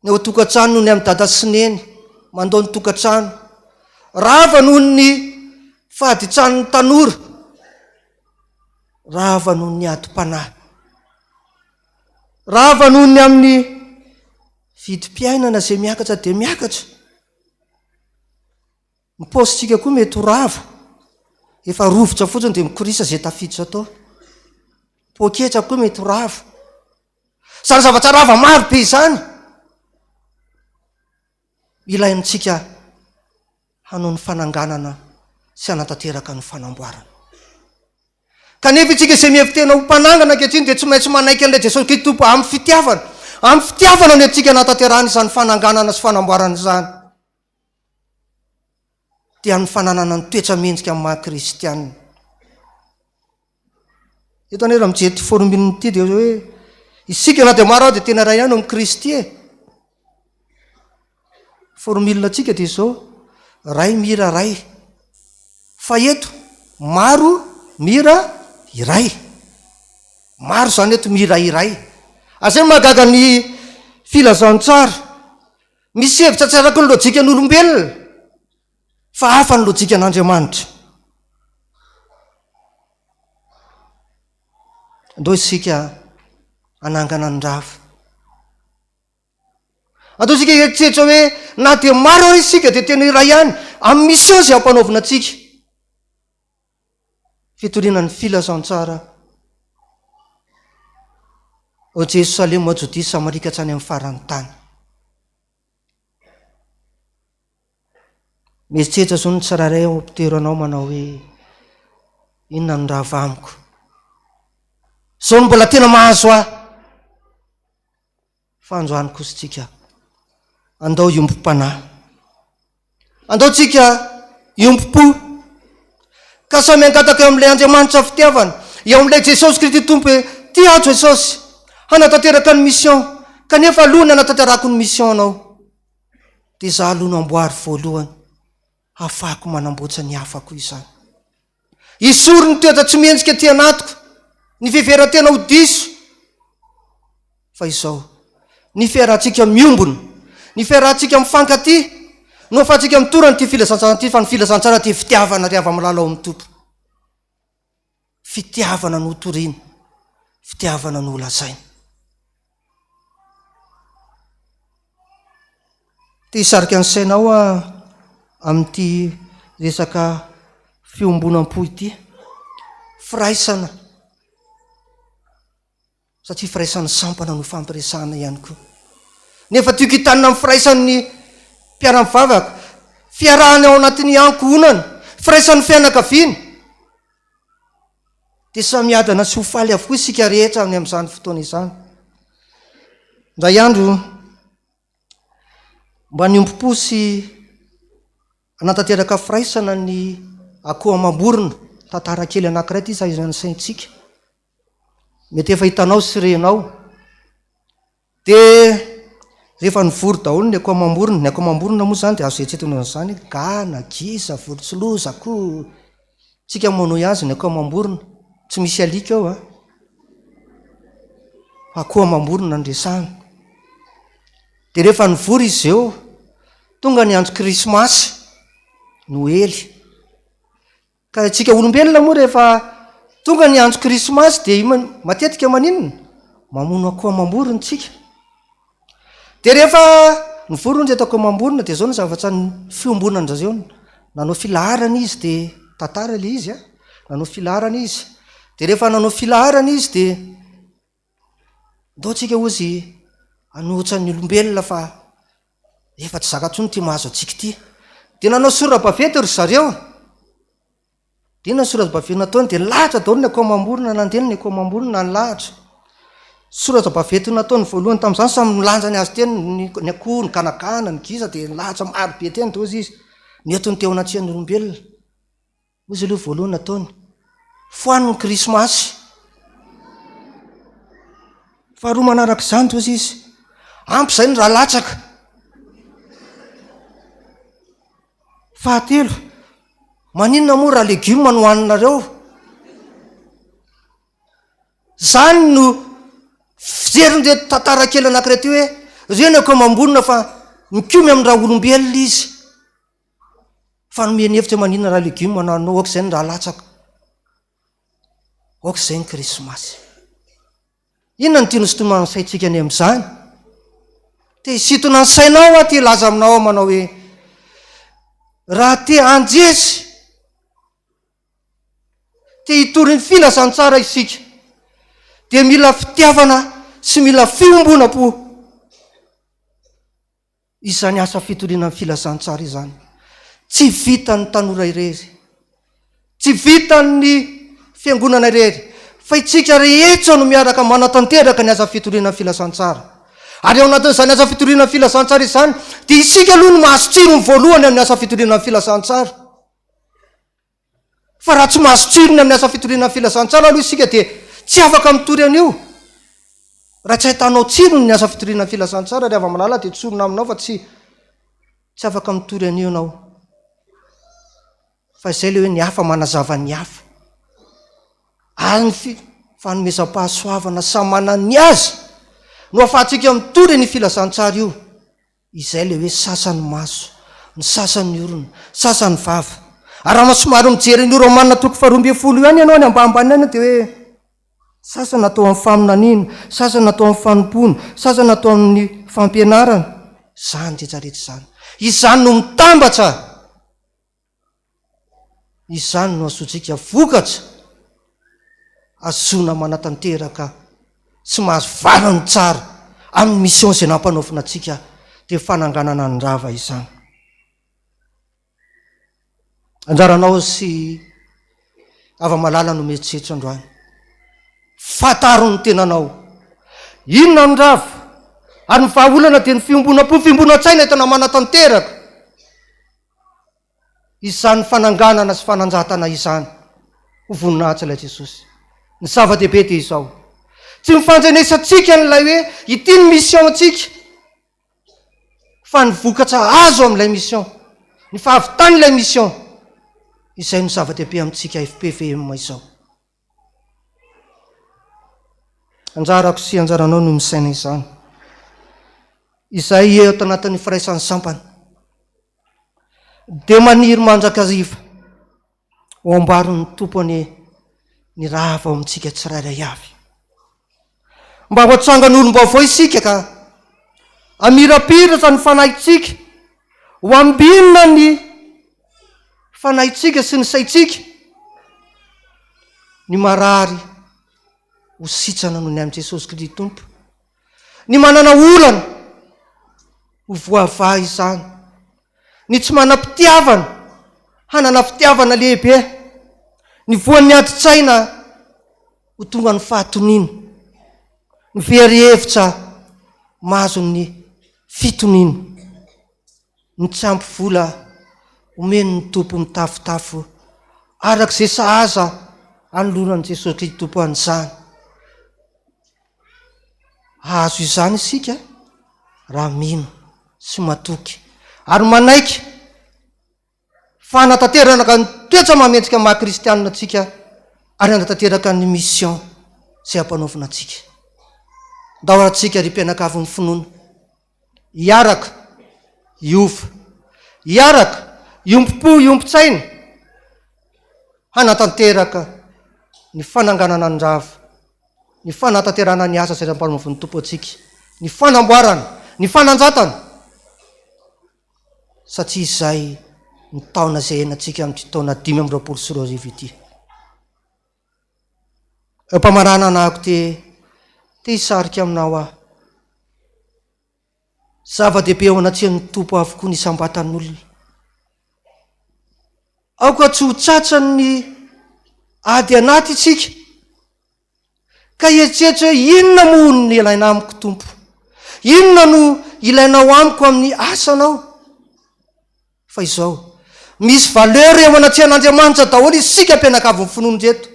ny ao tokantrano noho ny amin'ny dada sy neny mandao ny tokantrano. Rava noho ny fahaditran'ny tanora. Rava noho ny adi-panahy. Rava noho ny amin'ny vidim-piainana izay miakatra dia miakatra. Ny paositsika koa mety ho rava. Efa rovotra fotsiny dia mikorisa izay tafiditra tao. Poketra koa mety ho rava. Izany zavatra rava maro be izany. Ilaintsika hanao ny fananganana sy hanatanteraka ny fanamboarana. Kanefa itsika izay mihevitena ho mpanangana ankehitriny dia tsy maintsy manaiky an'ilay Jesosy Kristy tompo amin'ny fitiavana, amin'ny fitiavana ny antsika nataterahany izany fananganana sy fanamboarana izany dia ny fananana ny toetra mendrika amin'ny maha kristianina. Eto anefa mijery ty formule ty dia hoe isika na dia maro dia tena ray ihany amin'ny Kristy e. Formule antsika dia izao, ray mira ray. Fa eto maro mira iray. Maro zany eto mira iray. Azay mahagaga ny filazantsara. Misy hevitra tsy araka ny lojikan'olombelona, fa hafa ny lojikan'Andriamanitra. Andao isika anangana ny rava. Andao isika eritseritra hoe na dia maro ary isika dia tena iray ihany amin'ny mission izay ampanaovina antsika. Fitorianan'ny filazantsara o Jerosalema, o Jodea, Samarika hatrany amin'ny faran'ny tany. Mieritreritra zao ny tsiraray ao ampitero anao manao hoe inona ny rava amiko. Zao no mbola tena mahazo ahy. Fa androany kosa tsika andao iombom-panahy. Andao tsika iombom-po. Ka samy angataka amin'ilay Andriamanitra fitiavana, eo amin'ilay Jesosy Kristy Tompo hoe ty ajo Jesosy, hanatanteraka ny mission, kanefa aloha ny hanatanterako ny mission anao. Dia za aloha no amboary voalohany, hafahako manamboatra ny hafako izany. Isory ny toetra tsy mendrika ty anatiko, ny fiveran-tena ho diso. Fa izao, ny fiarahantsika miombona, ny fiarahantsika mifankaty, no afahantsika mitorana ty filazantsara ty, fa ny filazantsara ty fitiavana ry avy amin'ny lalao amin'ny tompo. Fitiavana no toriana, fitiavana no lazaina. Ty hisarika ny sainao amin'ity resaka fiombonam-po ity, firaisana. Satria firaisan'ny sampana no fampiresahana ihany koa. Nefa tiako hitanina amin'ny firaisan'ny mpiara-mivavaka, fiarahany ao anatin'ny ankohonana, firaisan'ny fianakaviana. Dia samy adana sy ho faly avokoa isika rehetra amin'ny amin'izany fotoana izany. Ndray andro mba niombom-po sy anatanteraka firaisana ny akoho amam-borona, tantara kely anankiray ty izay izany saintsika. Mety efa hitanao sy renao. Dia rehefa nivory daholo ny akoho amam-borona, ny akoho amam-borona moa zany dia azo eritreretana izany, gana, gisa, vorotsiloza, akoho. Tsika manohy azy ny akoho amam-borona, tsy misy alika ao akoho amam-borona ndresana. Dia rehefa nivory izy eo, tonga ny andro krismasy, Noely. Ka tsika olombelona moa rehefa tonga ny andro krismasy dia matetika maninona? Mamono akoho amam-borona tsika. Dia rehefa nivory ny reto akoho amam-borona dia zao ny zavatra ny fiombonan'zareo. Nanao filaharana izy dia tantara ilay izy, nanao filaharana izy. Dia rehefa nanao filaharana izy dia ndao tsika ozy anohitra ny olombelona fa efa tsy zaka-tsony ty mahazo atsika ty. Dia nanao sora-bavety ry zareo. Dia na sora-bavety nataony dia lahatra daholo ny akoho amam-borona, nandelo ny akoho amam-borona ny lahatra. Sora-bavety nataony voalohany tamin'izany samy milanja ny azy teny, ny akoho, ny ganagana, ny gisa dia lahatra maro be teny tozy izy. Ny etony teo anatrihan'ny olombelona. Ozy aloha voalohany nataony foaniny krismasy. Faharoa manaraka izany tozy izy, ampy izay ny raha latsaka. Fahatelo, maninona moa raha legioma no hoaninareo? Zany no fijerindreto tantara kely anankiray ty hoe reny akoho amam-borona fa mikomy amin'ny raha olombelona izy. Fa nomeny hevitra maninona raha legioma nanao, aoka izay ny raha latsaka. Aoka izay ny krismasy. Inona ny tiano sitonana ny saintsika any amin'izany? Te hisitona ny sainao ty laza aminao manao hoe raha te anjesy, te hitory ny filazantsara isika, dia mila fitiavana sy mila fiombona-po. Izany asa fitoriana ny filazantsara izany. Tsy vitan'ny tanora irery, tsy vitan'ny fiangonana irery, fa itsika rehetra no miaraka manatanteraka ny asa fitoriana ny filazantsara. Ary ao anatin'izany asa fitoriana filasantsara izany dia isika aloha no mahazo tsiro ny voalohany amin'ny asa fitoriana filasantsara. Fa raha tsy mahazo tsirony amin'ny asa fitoriana filasantsara aloha isika dia tsy afaka mitory an'io. Raha tsy ahitanao tsirony ny asa fitoriana filasantsara rehefa malala dia tsorona aminao fa tsy afaka mitory an'io ianao. Fa izay le hoe ny hafa manazava ny hafa. Ary ny fanomezam-pahasoavana samy manana ny azy no ahafahantsika mitory ny filasantsara io. Izay le hoe sasany maso, ny sasany orona, sasany vava. Ary raha somary mijery ny Romanina 12:20 ihany ianao ny ambanimbany any dia hoe sasany natao amin'ny faminaniana, sasany natao amin'ny fanompona, sasany natao amin'ny fampianarana. Izany rehetrarehetra izany. Izany no mitambatra. Izany no asotsika vokatra azona manatanteraka sy mahazo valany tsara amin'ny mission izay nampanaovina antsika dia fananganana ny rava izany. Anjaranao sy ava-malala no mieritreritra androany. Fataro ny tenanao. Inona ny rava? Ary ny vahaolana dia ny fiomboana-po, fiomboana-tsaina tena manatanteraka. Izany fananganana sy fananjatana izany ho voninahitra ilay Jesosy. Ny zava-dehibe dia izao. Tsy mifandranesantsika n'ilay hoe ity ny mission antsika, fa ny vokatra azo amin'ilay mission, ny fahavitany ilay mission. Izay no zava-dehibe amintsika FPVM izao. Anjarako sy anjaranao no misaina izany. Izay eto anatin'ny firaisan'ny sampany dia maniry mandrakariva ho ambaron'ny tompony ny rava ao amintsika tsirairay avy. Mba ho atsangan'olom-baovao isika ka amirapiratra ny fanahintsika, ho ambinina ny fanahintsika sy ny saintsika, ny marary ho sitrana noho ny amin'i Jesosy Kristy Tompo, ny manana olana ho voavaha izany, ny tsy manam-pitiavana hanana fitiavana lehibe, ny voan'ny adi-tsaina ho tonga ny fahatoniana, ny very-hevitra mahazo ny fitoniana, ny tsy ampy vola omeny ny tompo mitafotafo arak'izay sahaza anoloanan'i Jesosy Kristy Tompo an'izany. Azo izany isika raha mino sy matoky ary manaiky fanatanteraka ny toetra mametsika maha-kristianina antsika ary anatanteraka ny mission izay ampanaovina antsika. Ndahorantsika ry mpianakavin'ny finoana hiaraka hiova, hiaraka hiompo-po, hiompo-tsaina hanatanteraka ny fananganana ny rava, ny fanatanterana ny asa izay ampanaovin'ny tompo antsika, ny fanamboarana, ny fananjatana. Satria izay ny taona izay henantsika amin'ny taona 524 ity. Mpamarana anahako te hisarika aminao aho. Zava-dehibe ao anatsian'ny tompo avokoa ny sambatan'olona. Aoka tsy ho tratran'ny ady anaty isika ka hieritreritra hoe inona moa ny ilaina amiko tompo, inona no ilainao amiko amin'ny asanao. Fa izao misy valeur eo anatsian'Andriamanitra daholo isika mpianakavin'ny finoana reto.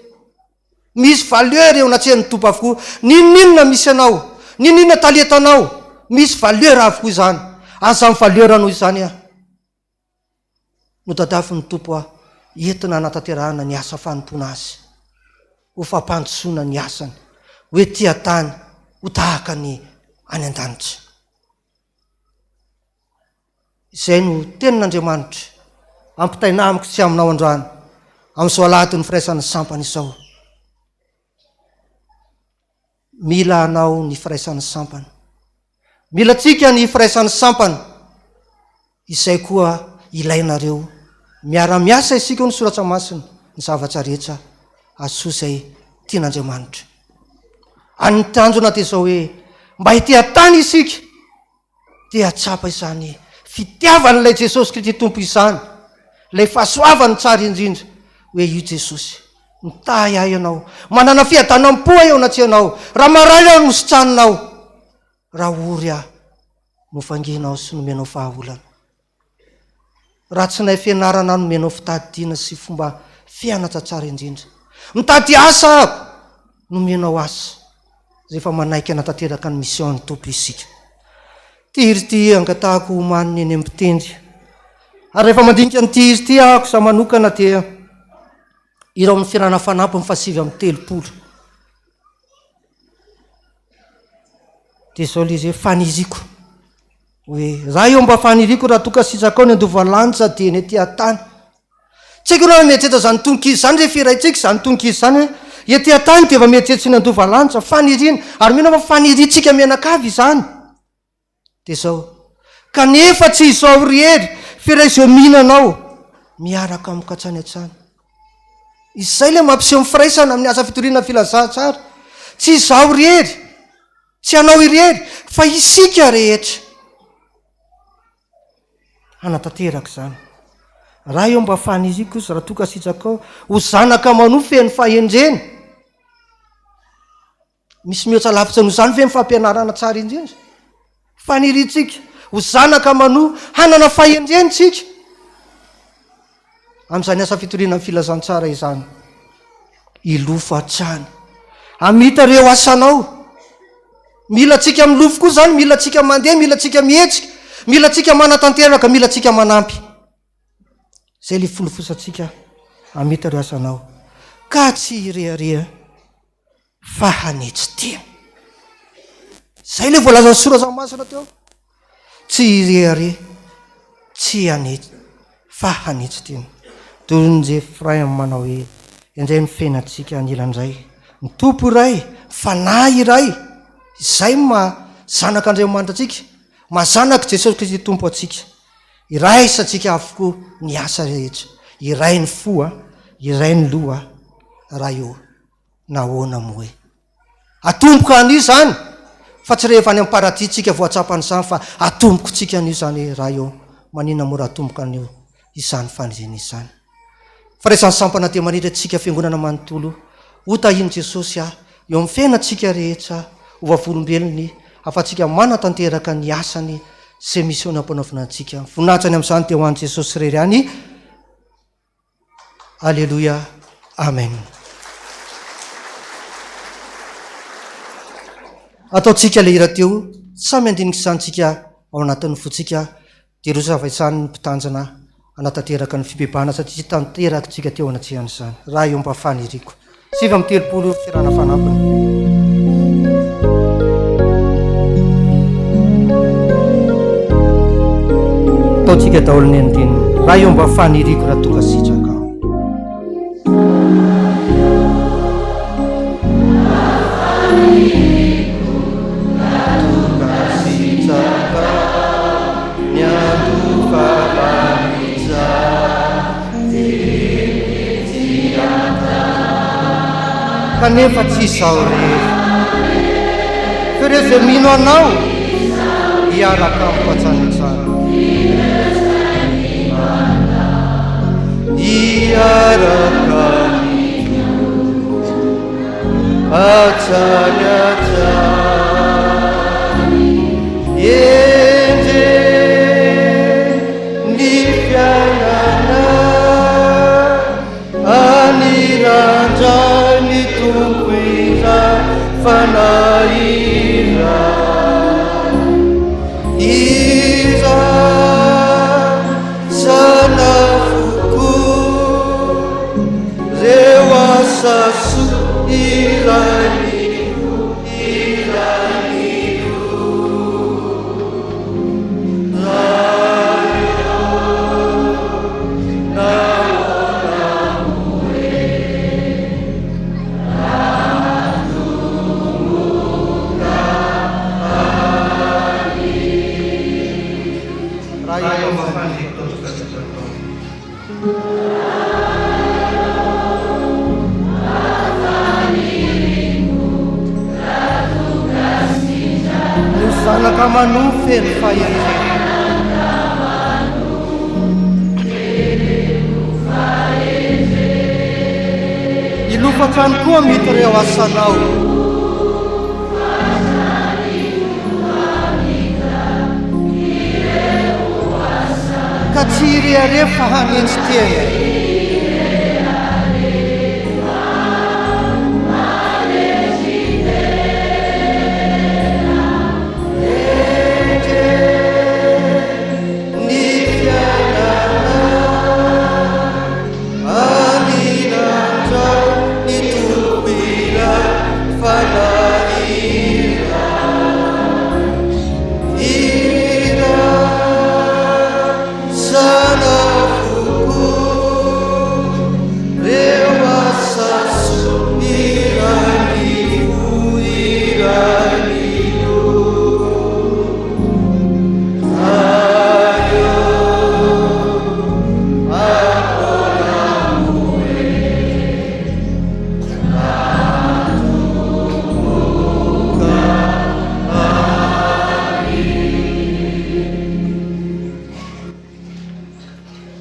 Misy valeur eo anatsian'ny tompo avokoa. Ninona misy anao, ninona taletanao, misy valeur avokoa izany. Aza valeur anao izany aho no tadafin'ny tompo aho entina hanatanterahana ny asa fanompona azy, ho fampandrosoana ny asany, hoe tia tany ho tahaka ny any an-danitra. Izay no tenin'Andriamanitra ampitaina amiko sy aminao androany amin'izao alahatiny firaisan'ny sampany izao. Mila anao ny firaisan'ny sampany, mila tsika ny firaisan'ny sampany, izay koa ilainareo miara-miasa isika ny soratra masina ny zavatra rehetra aso izay tian'Andriamanitra. Any tanjona dia izao hoe mba hitia tany isika dia atsapa izany fitiavan'ilay Jesosy Kristy Tompo izany, ilay fahasoavany tsara indrindra hoe io Jesosy mitahy ahy ianao, manana fiadanam-po eo anaty ianao, raha maray aho no sitranonao raha ory aho no fanginao sy nomenao fahaolana. Raha tsy nay fianarana nomenao fitadidiana sy fomba fianatra tsara indrindra. Mitady asa ako nomenao asa zay efa manaiky anatanteraka ny mision'ny tompo isika. Ty izy ty angatahako homaniny eny ambitendry. Ary rehefa mandinika nyty izy ty ahako sa manokana dia ireo amin'ny fiarana fanampy mifasivy amin'ny 30. dia zao le zay faniziko hoe raha eo mba faniriko raha toka sitraka ao ny andovalanitra dia ny aty an-tany. Tsy haiko raha mieritreritra zany tonkizy zany rehefa iraitsika zany tonkizy zany hoe ety an-tany dia efa mieritreritra ny andovalanitra faniriana ary mino fa faniritsika mianakavy zany. Dia zao kanefa tsy izao rehery fira izao mihinanao miaraka amin'ny katrany an-trany. Izay le mampiseho firaisana amin'ny asa fitoriana filazantsara. Tsy izao rehery, tsy anao irery fa isika rehetra anatanteraka zany. Raha eo mba faniriko izy raha toka sitraka ao ho zanaka manofy ny fahendreny. Misy mihoatra lavitra noho zany ve ny fampianarana tsara indrindra. Faniritsika ho zanaka manoa hanana fahendrenitsika amin'izany asa fitoriana amin'ny filazantsara izany. Ilofo hatrany amita reo asanao. Mila tsika milofo koa zany, mila tsika mandeha, mila tsika mihetsika, mila tsika manatanteraka, mila tsika manampy. Zay le folofosatsika amita reo asanao. Ka tsy irearea fa hanetsy tena. Zay le voalazan'ny soratramasina teo. Tsy irearea, tsy hanetsy fa hanetsy tena. Toy ny Jefray manao hoe indray ny fiainatsika anilandray. Ny tompo iray, fanahy iray. Izay mazanaka Andriamanitra atsika, mazanaka Jesosy Kristy tompo atsika. Iraisantsika avokoa ny asa rehetra. Iray ny foa, iray ny loha, raha eo nahoana moe. Atomboka an'io zany, fa tsy rehefa any amin'ny paradis tsika voatsapany izany fa atomboko tsika an'io zany raha eo. Manina mora atomboka an'io izany faniriana izany. Faraisany sampana dia maniry atsika fiangonana manontolo. Ho tahiny Jesosy eo amin'ny fiainatsika rehetra ho vavolombelony afatsika manatanteraka ny asany izay misy eo nampanaovina antsika. Voninahitsany amin'izany dia ho an'i Jesosy irery ihany. Alleluia. Amen. Ataotsika le hira teo, samy andinika izanytsika ao anatin'ny fotsika dia ro zavaisany ny mpitanjana anatanteraka ny fibebahana satria tsy tanteraka teo anatsihan'izany. Raha eo mba faniriko. 7:30 firana fanampiny. Ataotsika daholo ny andininy. Raha eo mba faniriko raha toka sitraka ao. Kanefa tsy izao rehery fa rehefa mino anao hiaraka amin'ny katrany tsara. Hiaraka hatrany hatrany endre ny fiainana anirandray ny tompo iray fanahira iray sanafoko reo asaso iray zanaka manofy ny fahendrena. Ilofakany koa mity reo asanao. ka tsy rehefa hanentsy tena.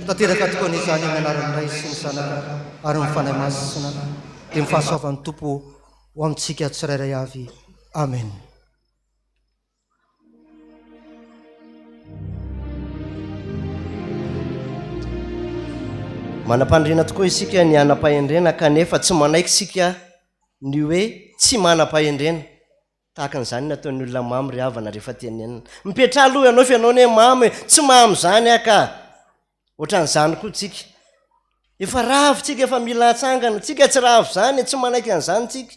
Tanteraka tokoa n'izany amin'ny anaran'ny Ray sy ny Sanaka ary ny fanahy masina dia mifahasoavan'ny Tompo ho amintsika tsirairay avy. Amen. Manam-pandriana tokoa isika ny anam-pahendrena kanefa tsy manaiky isika ny hoe tsy manam-pahendrena. Tahaka an'izany nataon'ny olona mamy ry havana rehefa tenenina. Mipetra aloha ianao fa ianao ny mamy tsy mamy zany aka. Ohatran'izany koa tsika. Efa ravo tsika, efa mila hatsangana. Tsika tsy ravo zany, tsy manaiky an'izany tsika.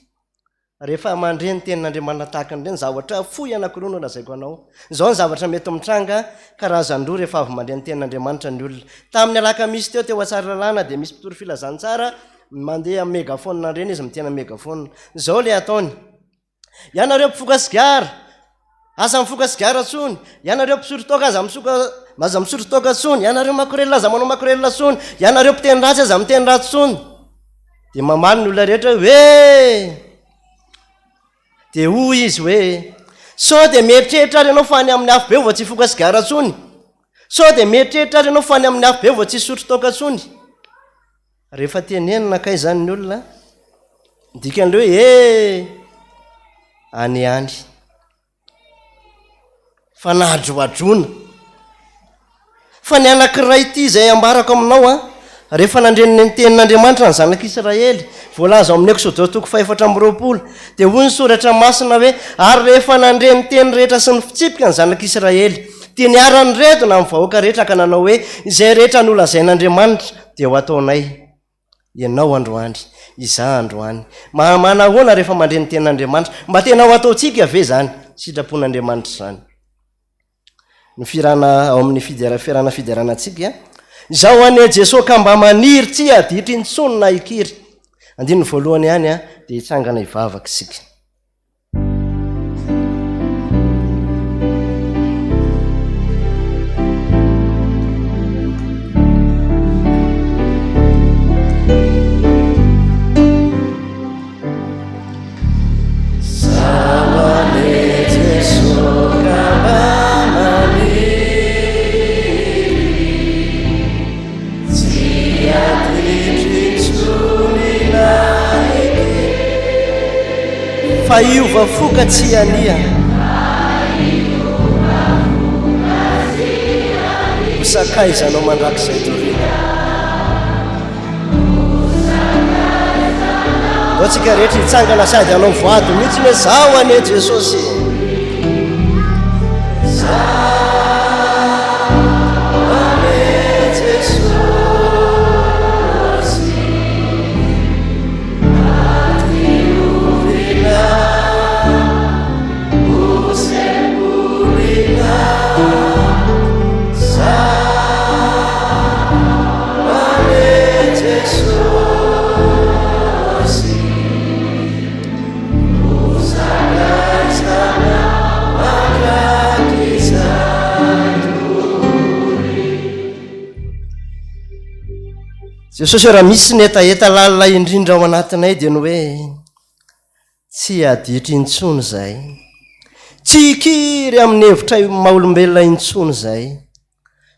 Rehefa mandre ny tenin'Andriamanitra tahaka an'ireny zavatra fohy anankiroa no lazaiko anao. Izao ny zavatra mety mitranga karazan-droa rehefa avy mandre ny tenin'Andriamanitra ny olona. Tamin'ny alakamisy teo Atsaralalàna dia misy mpitoro filazantsara mandeha amin'ny megafone reny izy mitena megafone. Izao le ataony. Ianareo mpifoka sigara, aza mifoka sigara tsony. Ianareo mpisotro toaka aza misotro toaka tsony. Ianareo makorelina aza manao makorelina tsony. Ianareo mpiteny ratsy aza miteny ratsy tsony. Dia mamaly ny olona rehetra hoe dia hoy izy hoe sao dia mieritreritra ary ianao fa ny amin'ny afo be vao tsy hifoka sigara tsony. Sao dia mieritreritra ary ianao fa ny amin'ny afo be vao tsy hisotro toaka tsony. Rehefa tenenina kay zany ny olona, dikan'ilay hoe any fa nahadroadrona. Fa ny anankiray ity izay ambarako aminao rehefa nandreniny ny tenin'Andriamanitra ny zanak'Israely, voalaza amin'ny Exode 4:20 dia hoy ny soratra masina hoe ary rehefa nandre ny teny rehetra sy ny fitsipika ny zanak'Israely dia niarany reto na amin'ny vahoaka rehetra ka nanao hoe izay rehetra nolazain'Andriamanitra dia ho ataonay ianao androany, izaho androany. Manahoana rehefa mandre ny tenin'Andriamanitra? Mba tena ho ataontsika ve zany? Sitrapon'Andriamanitra zany. Ny firana ao amin'ny firana fideranantsika, izao ane Jesosy ka mba maniry tsy aditry intsony na ikiry. Andiny voalohany ihany dia hitsangana hivavaka isika. Fa iova foka tsy ania hosakaizanao mandrakizay dorina. Ndao tsika rehetra hitsangana sady anao voady mihitsy hoe zao ane Jesosy. Jesosy raha misy ny etaeta lalina indrindra ao anatinay dia ny hoe tsy aditry intsony izay, tsy ikiry amin'ny hevitra maha-olombelona intsony izay,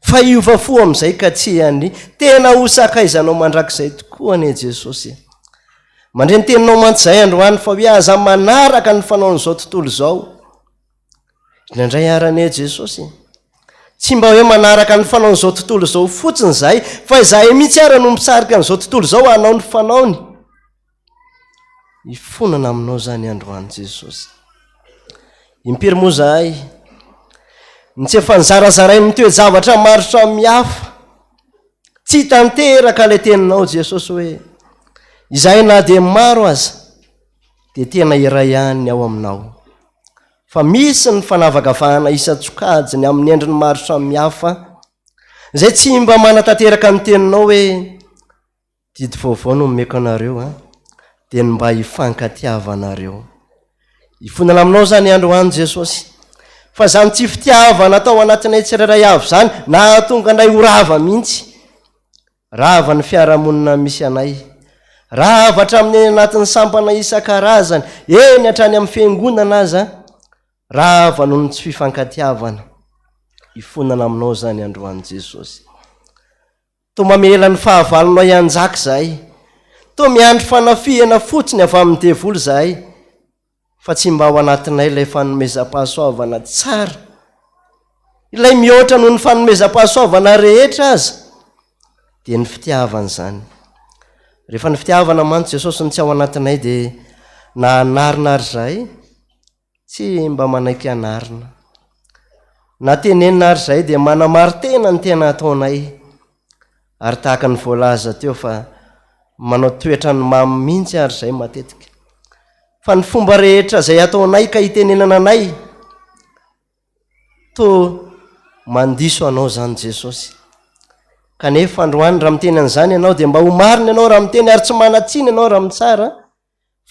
fa iova fo amin'izay ka tsy any tena hosakaizanao mandrakizay tokoa ane Jesosy. Mandre ny teninao mantsy izay androany fa hoe aza manaraka ny fanaon'izao tontolo izao. Indraindray arane Jesosy tsy mba hoe manaraka ny fanaon'izao tontolo zao fotsiny zay fa izahay mihitsy ara no misarika n'izao tontolo zao hanao ny fanaony. Ifonana aminao zany androany Jesosy. Impiry moa zahay ny tsy efa nizarazaray ny toe-javatra maro samihafa, tsy tanteraka ilay teninao Jesosy hoe izahay na dia maro aza dia tena iray ihany ao aminao. Fa misy ny fanavakavahana isa-tsokajiny amin'ny endriny maro samihafa izay tsy mba manatanteraka ny teninao hoe didy vaovao no omeko anareo dia mba hifankatiavanareo. Ifonana aminao zany androany Jesosy, fa zany tsy fitiavana atao anatinay tsirairay avy zany na tonga anay ho rava mihitsy. Rava ny fiarahamonina misy anay, rava hatramin'ny anatin'ny sampana isan-karazany, eny hatrany amin'ny fiangonana aza, rava noho ny tsy fifankatiavana. Ifonana aminao zany androany Jesosy. Toa mamela ny fahavalonao ianjaka zahay, toa miandry fanafihana fotsiny avy amin'ny devoly zahay, fa tsy mba ao anatinay ilay fanomezam-pahasoavana tsara, ilay mihoatra noho ny fanomezam-pahasoavana rehetra aza, dia ny fitiavana zany. Rehefa ny fitiavana mantsy Jesosy ny tsy ao anatinay dia na anarina ary zahay, tsy mba manaiky anarina. Na tenenina ary zahay dia manamartena ny tena ataonay, ary tahaka ny voalaza teo fa manao toetra ny mamy mihitsy ary zahay matetika. Fa ny fomba rehetra izay ataonay ka hitenenana anay, toa mandiso anao zany Jesosy. Kanefa androany raha miteny an'izany ianao dia mba ho marina ianao raha miteny ary tsy manatsiny ianao raha mitsara.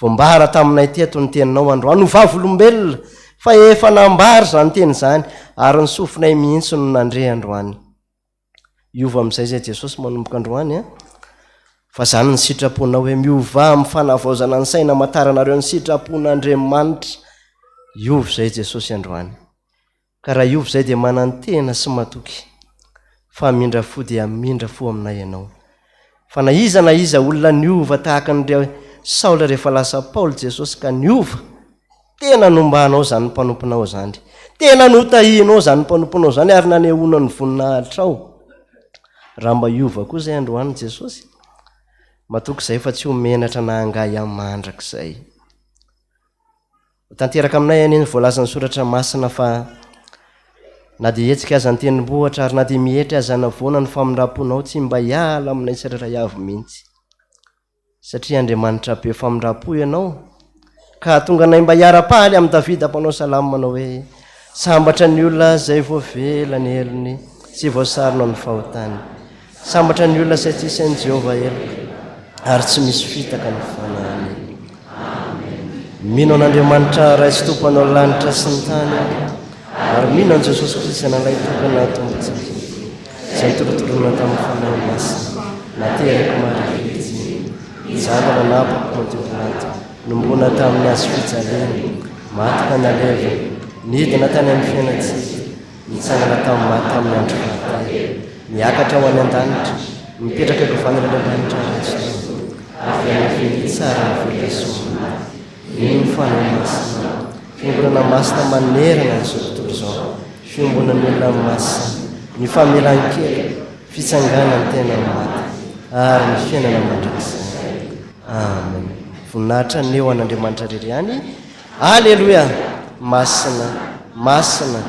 Voambara taminay teto ny teninao androany ho vavolombelona, fa efa nambary zany teny izany ary ny sofinay mihitsy no nandre androany. Iova amin'izay zay Jesosy manomboka androany fa zany ny sitraponao hoe miova amin'ny fanavaozana ny saina mataranareo ny sitrapon'Andriamanitra. Iova izay Jesosy androany. Ka raha iova izay dia manantena sy matoky, fa mindra fo dia mindra fo aminay ianao. Fa na iza olona niova tahaka n'ireo Saola rehefa lasa Paoly Jesosy ka niova, tena nombanao zany mpanomponao zany, tena notahinao zany mpanomponao zany ary nanehoana ny voninahitra ao. Raha mba iova koa izay androany Jesosy, matoky izay fa tsy homenatra na angay amandrak'izay. Tanteraka aminay any voalaza ny soratra masina fa na dia hetsika aza ny tendrombohitra ary na dia mihety aza navoana ny famindraponao, tsy mba hiala aminay tsirairay avy mihitsy. Satria Andriamanitra be famindrapo ianao, ka tonga anay mba hiara-paly amin'ny Davida mpanao salamo manao hoe sambatra ny olona izay voavela ny elony sy voasarona ny fahotany, sambatra ny olona izay tsisy an'i Jehovah eloko ary tsy misy fitaka ny fanahiny. Mino an'Andriamanitra ray sy tompanao lanitra sy ny tany, ary mino an' Jesosy Kristy nalay tokana tombotsika izay nitorotorona tamin'ny fanahy masina, nateraka marivitsy zavana napako Pontiolato, nombona tamin'ny azo fijaliana, matyka naleva, nidina tany amin'ny fiainatsika, nitsangana tamin'ny andro fahatany, niakatra ho any an-danitra, mipetraka eko fanirana-danitra ratsy, afenafeny tsara ny filasomana, ny fanahy masina, fiomborana masina manerana ny zao tontolo zao, fiomborana ny olona masina, ny famelan-kely, fitsangana ny tena maty, ary ny fiainana mandrakizay. Amen. Voninahitra ny eo an'Andriamanitra rery ihany. Aleluia. Masina, masina,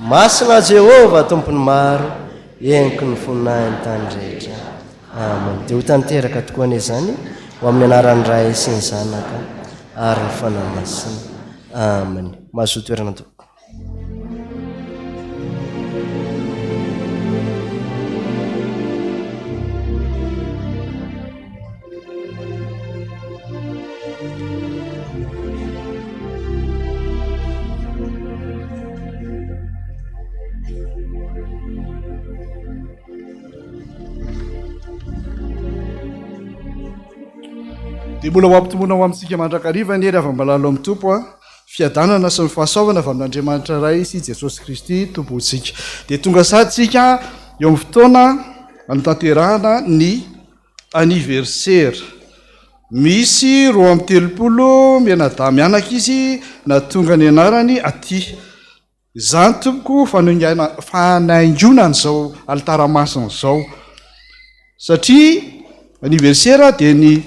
masina Jehova tompony maro, eniko ny voninahiny tany rehetra. Amen. Dia ho tanteraka tokoa an'izany ho amin'ny anaran'ny Ray sy ny Zanaka ary ny fanahy masina. Amen. Mahazo toerana tokoa. dia mbola ho ampitomona ho amintsika mandrakariva ny ery avy-mbalalo amin'ny tompo fiadanana sy ny fahasaovana avy amin'Andriamanitra ray sy Jesosy Kristy tompontsika. Dia tonga sadtsika eo amin'ny fotoana anotanterahana ny aniversera. Misy 23 mianadahy mianaka izy na tonga ny anarany aty. Izany tompoko fanaingonana zao altaramasina zao satria anniversaire dia ny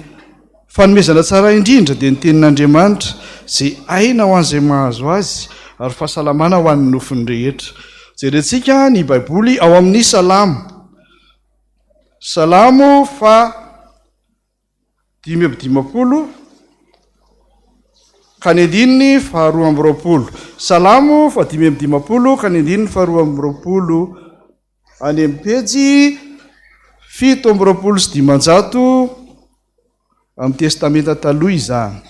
fanomezana tsara indrindra dia ny tenin'Andriamanitra zay aina ho an'izay mahazo azy ary fahasalamana ho an'ny nofony rehetra. Jerentsika ny baiboly ao amin'ny Salamo fa 5:20 ka ny andininy fa 2:20. Salamo fa 5:20 ka ny andininy fa 2:20 any amin'ny pejy 720 amin'ny testamenta taloha izany.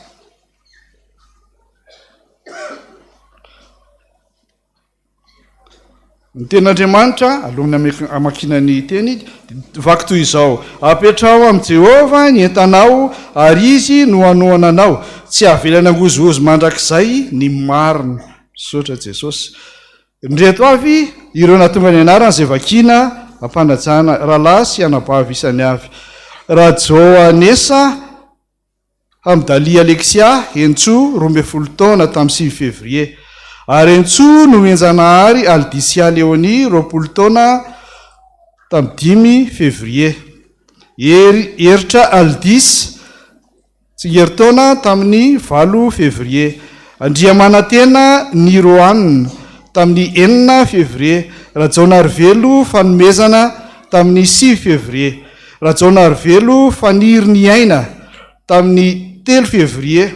Ny ten'Andriamanitra alohany amakinany teny vaky toy izao: apetrao amin'ny Jehova ny entanao ary izy no hanohana anao, tsy havelana angozogozo mandrakizay ny marina. Sotra Jesosy. Ndreto avy ireo natonga ny anarana izay vakina ampanajana rahalahy sy anabavy isany avy: Rajoanesa Hamdalia Alexia Entso 12 taona tamin'ny 6 février, ary Entso no Enjanahary Aldisia Leoni 20 taona tamin'ny 5 février, Eritra Aldis tsy heritaona tamin'ny 4 février, Andriamanatena Niroanina tamin'ny 9 février, Rajaonarivelo fanomezana tamin'ny 6 février, Rajaonarivelo faniry ny aina tamin'ny 3 février,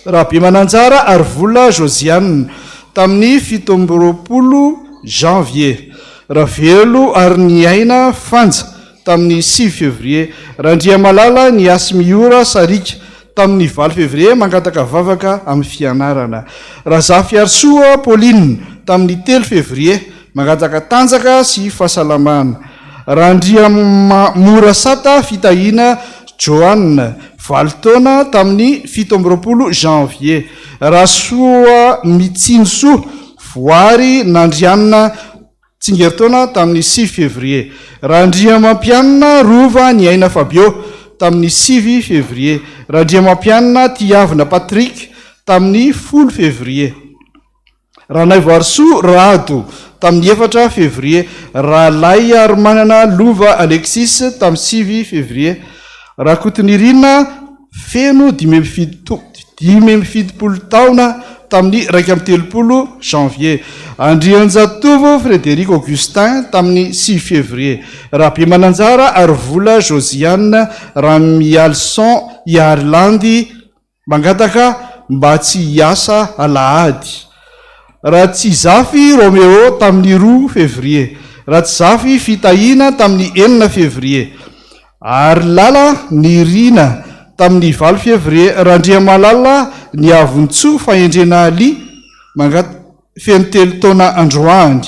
Rabe Mananjara ary vola Josiane tamin'ny 17 janvier, Ravelo ary ny aina Fanja tamin'ny 6 février, Randriamalala ny Asimiora Sarika tamin'ny 4 février mangataka vavaka amin'ny fianarana, Razafy Arsoa Pauline tamin'ny 3 février mangataka tanjaka sy fahasalamana, Randriamorasata fitahina Joanne 20 taona tamin'ny 17 janvier, Rasoa Mitsinso voary Nandrianina tsingeritaona tamin'ny 6 février, Randriamampianina Rova ny aina Fabio tamin'ny 6 février, Randriamampianina Tiavina Patrik tamin'ny 10 février, Ranaivoarsoa Rado tamin'ny 4 février, Ralay ary manana Lova Alexis tamin'ny 6 février, Rakotonirina Feno 17 taona tamin'ny 1 janvier, Andrianjatovo Frédéric Augustin tamin'ny 6 février, Rabe Mananjara ary vola Josiane Ramialson Iarlandy mangataka mba tsy hiasa alahady, Ratsizafy Roméo tamin'ny 2 février, Ratsizafy fitahina tamin'ny 9 février, ary lala ny rina tamin'ny 4 février, Randriamalala ny Avontso fahendrena Ali feno 3 taona androany,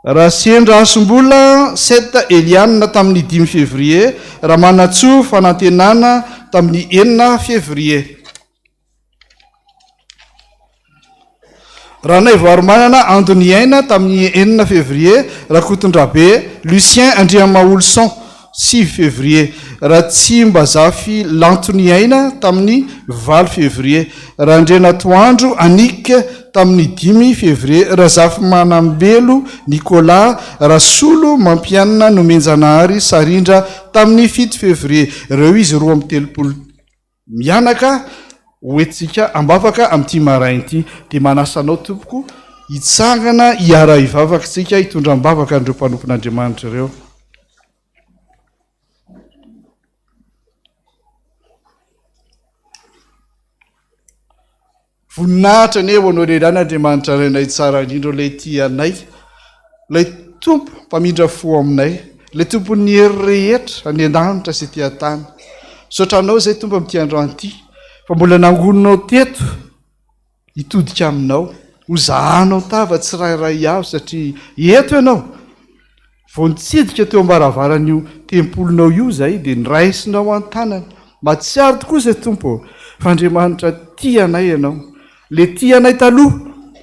Rasendra Asombola 7 Elianina tamin'ny 5 février, Ramanatso fanantenana tamin'ny 9 février, Ranaivoaromanana Andoniaina tamin'ny 9 février, Rakotondrabe Lucien Andriamaolson 6 février, Ratsimbazafi Lantoniaina tamin'ny 4 février, Randrenatoandro Anike tamin'ny 5 février, Razafy Manambelo Nicolas Rasolo Mampianina Nomenjanahary Sarindra tamin'ny 7 février. Ireo izy 23 mianaka hoentsika ambavaka amin'ity marain'ity, dia manasanao tompoko hitsangana hiara hivavaka tsika hitondra ambavaka andreo mpanompon'Andriamanitra ireo. Voninahitra nevo anao lehiran'Andriamanitra renay tsara indrindra ilay ty anay, ilay tompo mpamindra fo aminay, ilay tompo ny hery rehetra any an-danitra sy ty an-tany. Sotranao izay tompo amin'ity androany ity, fa mbola nangononao teto hitodika aminao, hozahanao tava tsirairay avy satria eto ianao vao nitsidika teo ambaravaran'io tempolonao io zay dia niraisinao an-tanana. Matsiaro tokoa izay tompo, fa Andriamanitra tia anay ianao, le tia anay taloha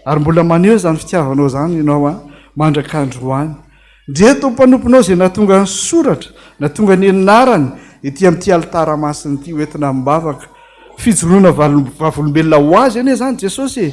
ary mbola maneho zany fitiavanao zany ianao mandrak'androany. Ndreto mpanomponao izay natonga ny soratra, natonga ny anarany ety amin'ity alitara masiny ity hoentina mibavaka, fijoroana vavolombelona ho azy anie zany Jesosy,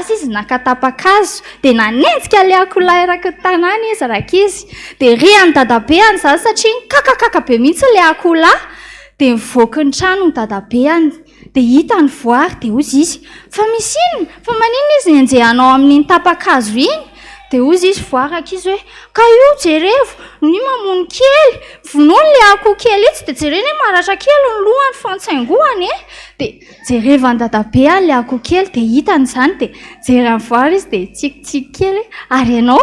lasa izy nakatapakazo dia nanenjika le akoholahy eraky ny tanàna izy rakizy dia riany dadabeany zany satria kakakaka be mihitsy le akoholahy dia mivoaky ny trano ny dadabeany dia hita ny voary dia ozy izy fa misy inona fa maninona izy nenjehanao amin'iny tapakazo iny dia ozy izy voaraka izy hoe ka io jerevo ny mamono kely vonoany le akoho kely itsy dia jereny maratra kely ny lohany fantsaingohany dia jerevany dadabeany le akoho kely dia hitany zany dia jerany voary izy dia tsikitsiky kely ary ianao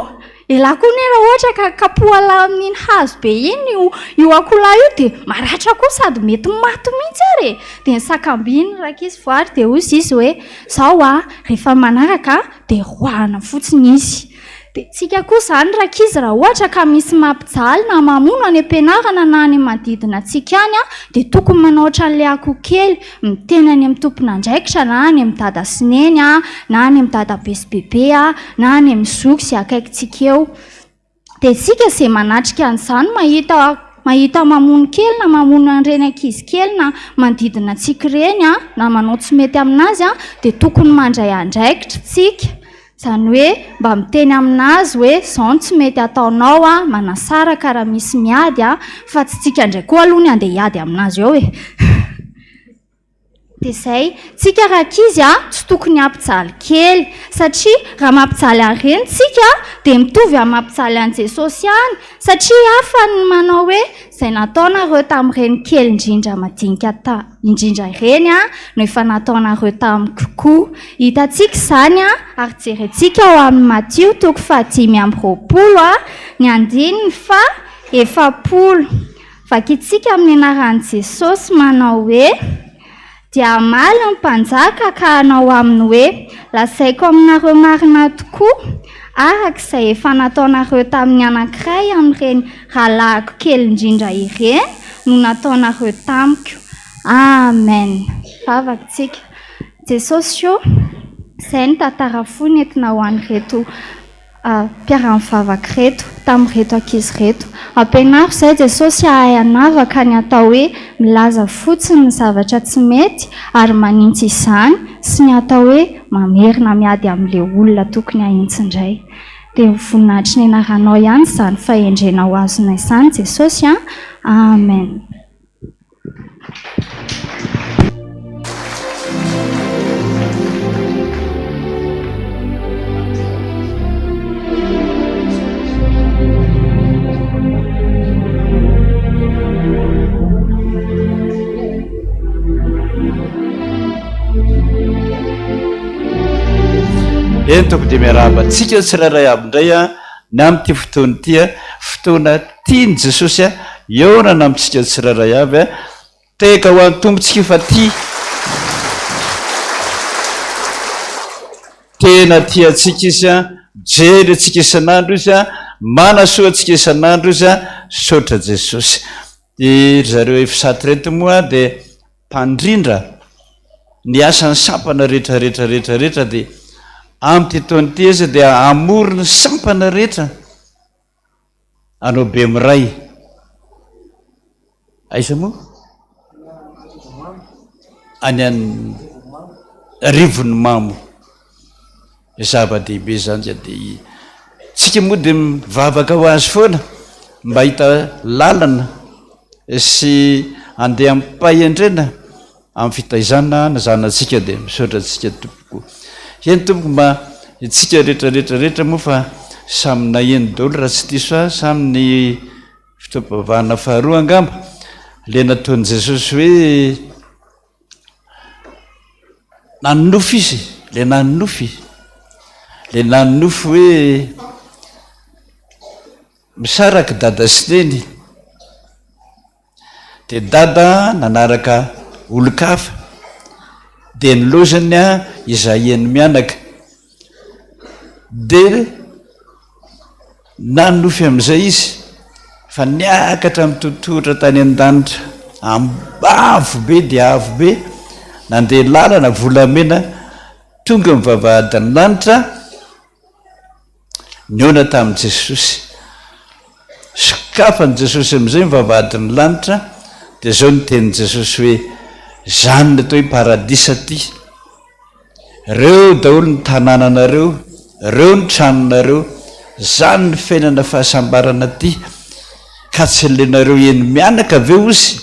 elako ny raha ohatra ka kapohala amin'iny hazo be iny io akoholahy io dia maratra koa sady mety maty mihitsy ary dia ny sakambiny rakizy voary dia ozy izy hoe zao rehefa manaraka dia roahana fotsiny izy dia tsika koa zany rakizy raha ohatra ka misy mampijaly na mamono any am-pianarana na any manodidina antsika any dia tokony manao ohatran'le akoho kely miteny any amin'ny tompon'andraikitra na any amin'ny dada sineny na any amin'ny dada besibebe na any amin'ny zoky sy akaikintsika eo dia tsika izay manatrika an'izany mahita mamono kely na mamono an'ireny ankizy kely na manodidina antsika ireny na manao tsy mety aminazy dia tokony mandray andraikitra tsika izany hoe mba miteny aminazy hoe izao no tsy mety ataonao manasaraka raha misy miady fa tsy tsika indray koa aloha ny andeha hiady aminazy eo dia izay tsika rakizy tsy tokony hampijaly kely satria raha mampijaly an'ireny tsika dia mitovy amin'ny mampijaly an'i Jesosy ihany satria hafa ny manao hoe izay nataonareo tamin'ireny kely indrindra madinika indrindra ireny no efa nataonareo tamiko koa. Hitantsika izany ary jerentsika ao amin'ny Matio 5:20 ny andininy fa 7. Vakitsika amin'ny anaran'i Jesosy manao hoe dia maly ny mpanjaka ka hanao aminy hoe lazaiko aminareo marina tokoa arak'izay efa nataonareo tamin'ny anankiray amin'ireny rahalahiko kely indrindra ireny no nataonareo tamiko. Amen. Vavatsika. Jesosy io izay ny tantara foana entina ho an'ireto mpiara-mivavaka reto tamin'ireto ankizy reto. Ampianaro izay Jesosy ahay hanavaka ny atao hoe milaza fotsiny ny zavatra tsy mety ary manintsy izany sy ny atao hoe mamerina miady amin'ilay olona tokony ahitsy indray. Dia voninahitry ny anaranao ihany izany fahendrena ho azonay izany Jesosy. Amen. Entoko dia miarahaba tsika tsirairay aby indray ny amin'ity fotoana ity fotoana tiany Jesosy eonana amintsika tsirairay avy teka ho an'ny tompontsika fa tena tiantsika izy jery antsika isan'andro izy manasoa antsika isan'andro izy sotra Jesosy. Dia zareo efisaty reto moa dia mpandrindra ny asan'ny sampana rehetrarehetra dia amin'ity taona ity izy dia amorony sampana rehetra anao be miray aiza moa any an'ny rivony mamo zava-dehibe zany dia tsika moa dia mivavaka ho azy foana mba hita lalana sy andeha mipahendrena amin'ny fitaizana na zanantsika dia misaotra antsika tompoko. Eny tompoko mba itsika rehetrarehetra moa fa samy naheny daholo raha tsy diso samy ny fitopavahana faharoa angamba le nataon'i Jesosy hoe nanonofo izy le nanonofo hoe misaraka dada sy neny dia dada nanaraka olo-kafa dia nilozany Isaia ny mianaka dia nanonofy amin'izay izy fa niakatra mitototra tany an-danitra ambavo be dia avo be nandeha lalana volamena tonga mivavahadiny lanitra niona tamin'i Jesosy. Sokafan'i Jesosy amin'izay mivavahadiny lanitra dia zao ny tenin'i Jesosy hoe zany ny atao hoe paradisa ty, reo daholo ny tanànanareo, reo ny tranonareo, zany ny fiainana fahasambarana ty ka tsy alenareo eny mianaka aveo izy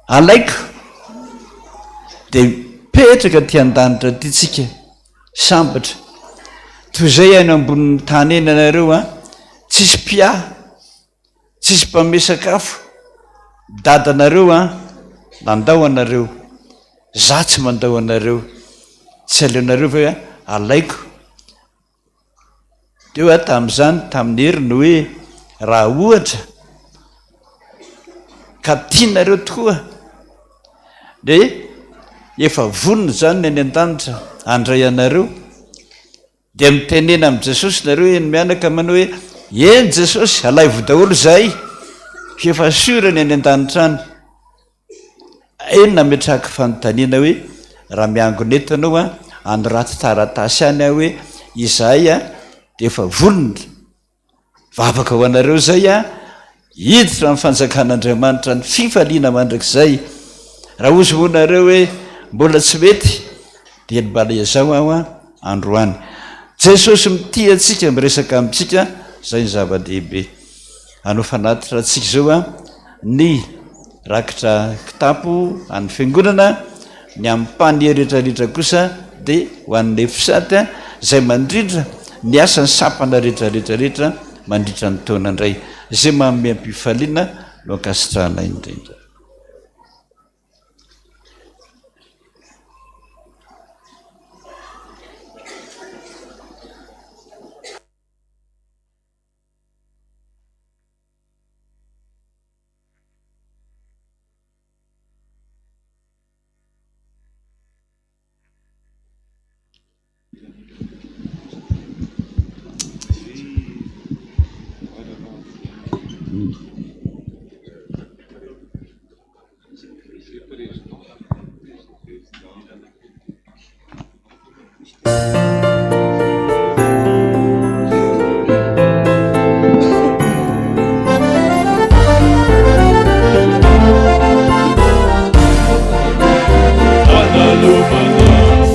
alaiko dia petraka ty an-danitra ty tsika sambatra toy zay any ambonin'ny tany eny anareo tsisy pia tsisy mpame sakafo dadanareo mandao anareo za tsy mandao anareo tsy aleonareo ve alaiko. Teo tamin'izany tamin'ny heriny hoe raha ohatra ka tianareo tokoa dia efa vonona zany ny any an-danitra andray anareo dia mitenena amin'i Jesosy nareo eny mianaka manao hoe eny Jesosy alaivo daholo zahay efa sorany any an-danitra any. Eny nametraka fanontaniana hoe raha miangona eto anao anoraty taratasy any hoe izahay dia efa vonona vavaka ho anareo zay hiditra amin'ny fanjakan'Andriamanitra ny fifaliana mandrakizay. Raha ozy hoanareo hoe mbola tsy mety dia mbala izao androany. Jesosy mitia antsika miresaka amintsika zay ny zava-dehibe. Anao fanatitra antsika zao ny rakitra kitapo any fiangonana ny ampany rehetrarehetra kosa dia ho an'le fisatya izay mandritra ny asany sapana rehetrarehetrarehetra mandritra ny taona indray izay manome ampifaliana no ankasitrahana indrindra.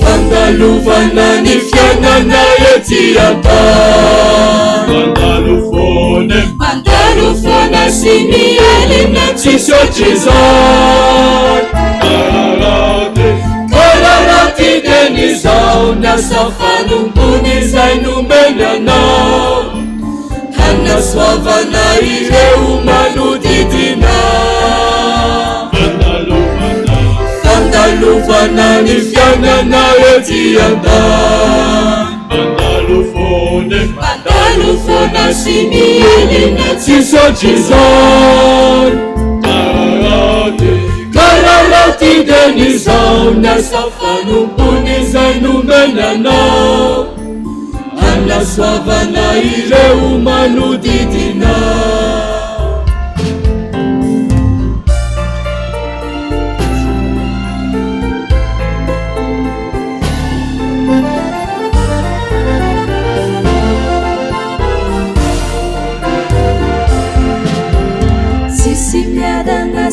Fandalovana ny fiainana ety an-tany, mandalo foana sy mialina tsisy ohatr'izany. Kararaty dia izao ny asa fanompony izay nomeny anao, hanasoavana ireo manodidina. Fandalovana ny fiainana ety an-tany, mandalo foana sy mialina tsisy ohatr'izany. Kararaty dia izao ny asa fanompony izay nomeny anao, hanasoavana ireo manodidina.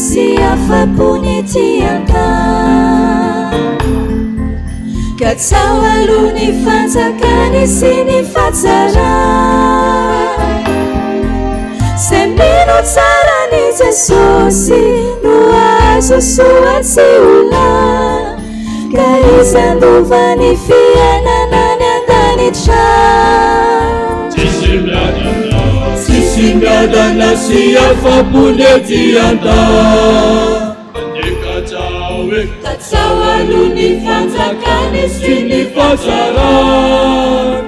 Si afapony ety an-tany, ka tsao aloha ny fanjakany sy ny fahatsarany. Zay mino tsara ny Jesosy no azo soatsy olana, ka izy andova ny fiainana ny an-tanitrany. Tsisy miadana sy afapony ety an-tany, ka tsao aloha ny fanjakany sy ny fahatsarany.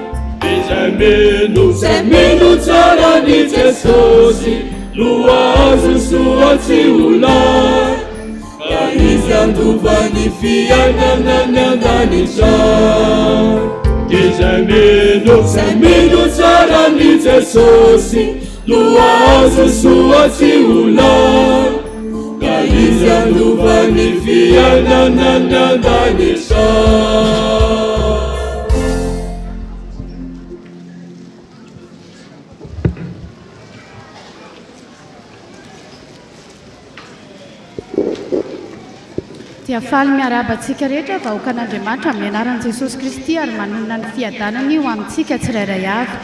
Zay mino tsara ny Jesosy no azo soatsy olana, ka izy andova ny fiainana ny an-tanitrany. Zay mino tsara ny Jesosy no azo soatsy olana, ka izy andova ny fiainana ny an-tanitrany. Dia faly miarabantsika rehetra vahoaka an'Andriamanitra amin'ny anaran'i Jesosy Kristy ary manonona ny fiadanany ho amintsika tsirairay avy.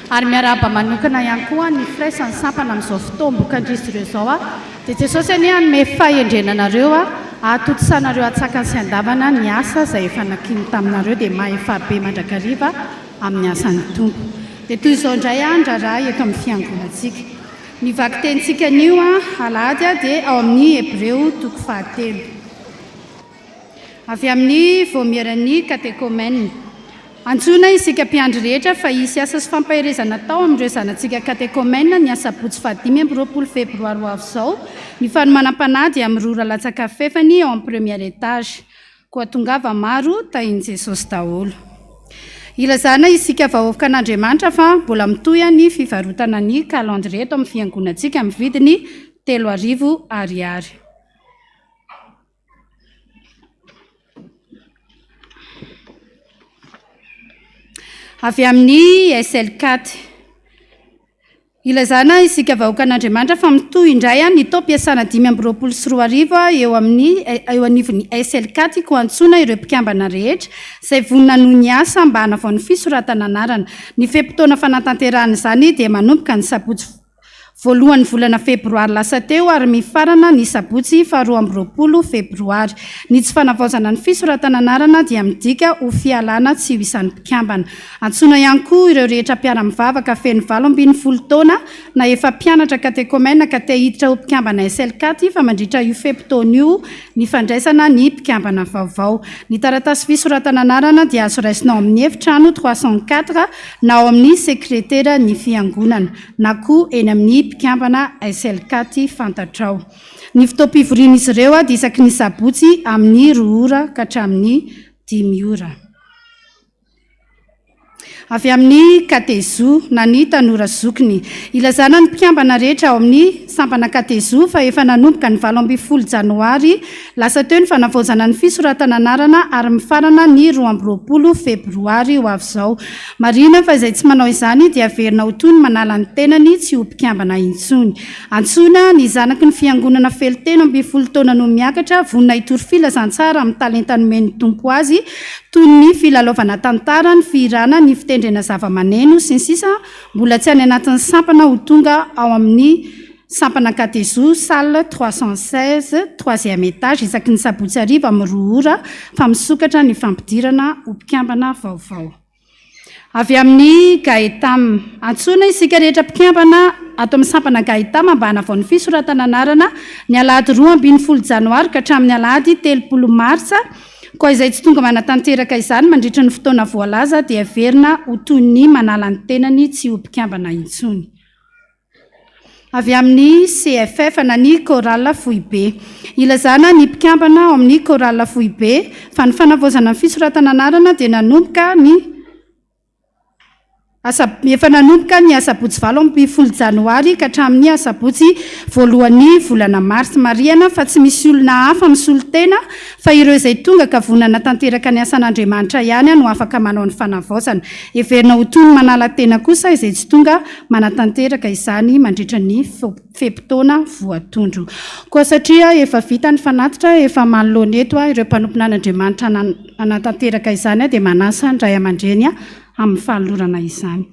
Ary miaraba manokana ihany koa ny firaisany sampana amin'izao fotoam-boka andrisy ireo izao dia Jesosy any hanome fahendrenanareo atotsanareo atsakany sy andavana ny asa izay efa nakiny taminareo dia mahefabe mandrakariva amin'ny asan'ny tompo. Dia toy izao indray ndraraha eto amin'ny fiangonantsika. Ny vakitentsika anio alady dia ao amin'ny Hebreo 9. Avy amin'ny voamiran'ny katekômène. Antsoina isika mpiandry rehetra fa hisy asa sy fampaherezana tao amin'ireo zanantsika katekômène ny asabotsy 25 febroary ho avy izao. Ny fanomanam-panahy dia amin'ny rora latsaka fefany ao amin'ny premier étage. Koa tongava maro tahin'i Jesosy daholo. Ilazana isika vahoaka an'Andriamanitra fa mbola mitohy ny fivarotana ny calendrier eto amin'ny fiangonantsika amin'ny vidiny 3,000 ariary. Avy amin'ny SL4. Ilazana isika vahoaka an'Andriamanitra fa mitohy indray ny tao-piasana 5,23 eo anivon'ny SL4 ko antsoina ireo mpikambana rehetra izay vonona noho ny asa mba hanavao ny fisoratana anarana. Ny feim-potoana fanatanterahana izany dia manomboka ny sabotsy voalohany volana febroary lasa teo ary mifarana ny sabotsy 12 febroary. Ny tsy fanavaozana ny fisoratana anarana dia midika ho fialana tsy ho isan'ny mpikambana. Antsoina ihany koa ireo rehetra mpiara-mivavaka feno 12 taona na efa mpianatra katekomena ka te hiditra ho mpikambana SL4 fa mandritra io feptaonio ny fandraisana ny mpikambana vaovao. Ny taratasy fisoratana anarana dia azo raisinao amin'ny efitrano 304 na ao amin'ny sekretera ny fiangonana na koa eny amin'ny mpikambana SL4 fantatrao. Ny fotoam-pivorian'izy ireo dia isaky ny sabotsy amin'ny 2 ora ka hatramin'ny 5 ora. Avy amin'ny Katezo na ny tanora zokiny. Ilazana ny mpikambana rehetra ao amin'ny sampana Katezo fa efa nanomboka ny 12 janoary lasa teo ny fanavaozana ny fisoratana anarana ary mifarana ny 12 febroary ho avy izao. Marina fa izay tsy manao izany dia averina ho toy ny manala ny tenany tsy ho mpikambana intsony. Antsoina ny zanaky ny fiangonana feliteno 12 taona no miakatra vonina hitory filazantsara amin'ny talenta nomeny tompo azy toy ny filalaovana tantara, ny firana, ny fitendrena zava-maneno sy ny sisa, mbola tsy any anatin'ny sampana ho tonga ao amin'ny sampana Katezo salle 316 3e étage isaky ny sabotsy hariva amin'ny 2 ora fa misokatra ny fampidirana ho mpikambana vaovao. Avy amin'ny Gaetam, antsoina isika rehetra mpikambana ato amin'ny sampana Gaetam mba hanavao ny fisoratana anarana ny alahady 12 janoary ka hatramin'ny alahady 30 martsa. Koa izay tsy tonga manatanteraka izany mandritra ny fotoana voalaza dia averina ho toy ny manala ny tenany tsy ho mpikambana intsony. Avy amin'ny CFF na ny Chorale Foibe. Ilazana ny mpikambana ao amin'ny Chorale Foibe fa ny fanavaozana ny fisoratana anarana dia nanomboka ny efa nanomboka ny asabotsy 12 janoary ka hatramin'ny asabotsy voalohan'ny volana mars. Mariana fa tsy misy olona hafa misolo tena fa ireo izay tonga ka vonana tanteraka ny asan'Andriamanitra ihany no afaka manao ny fanavaozana. Everina ho toy ny manala tena kosa izay tsy tonga manatanteraka izany mandritra ny feptaona voatondro. Koa satria efa vita ny fanatitra efa manoloana eto ireo mpanomponan'Andriamanitra anatanteraka izany dia manasa ndray aman-dreny amin'ny fahalorana izany.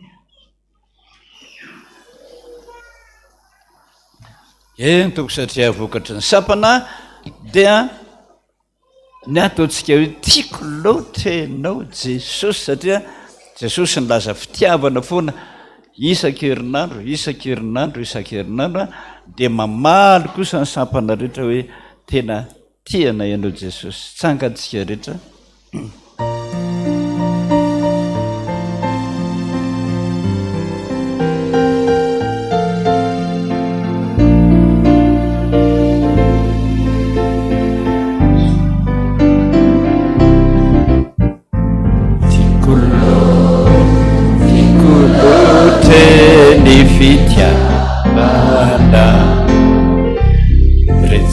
Toko satria vokatra ny sampana dia ny ataontsika hoe tiako loatra ianao Jesosy satria Jesosy nilaza fitiavana foana isan-kerinandro dia mamaly kosa ny sampana rehetra hoe tena tiana ianao Jesosy. Tsangatsika rehetra.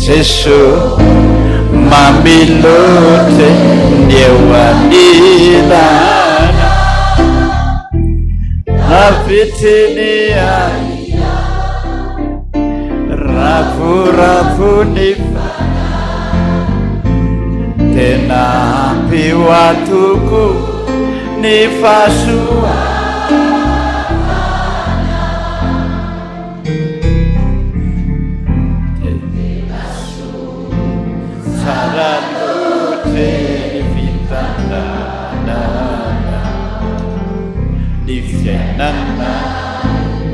Jesús mamilote nyewanila nafitinia rafu nifa tena hampi watuku nifasua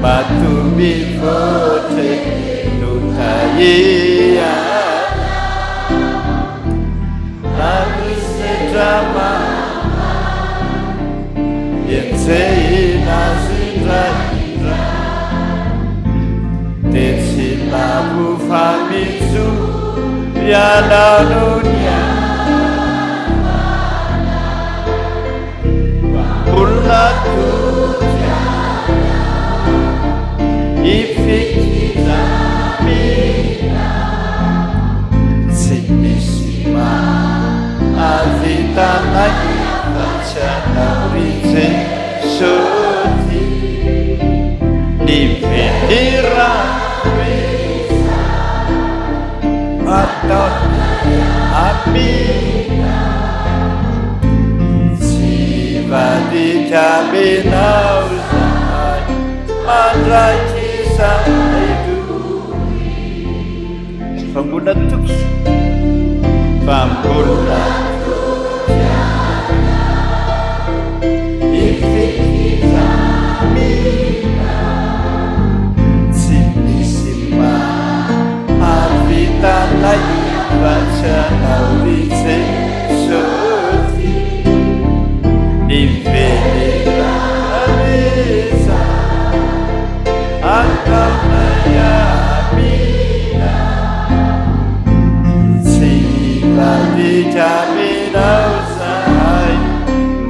batu bifote nutaya lalu sedrama yenseina zindra tesilabu famitsu ya dunia ulatu ifikira mina sinisima avita lagi bacana urize soti dipendira bisa atau amina siva di cabina usai madraji Fambola toky fambola ifekitamina tsy misy mahavitanay vatsanao Jesosy nivelekaveza akaunayamina Vadicaminau sai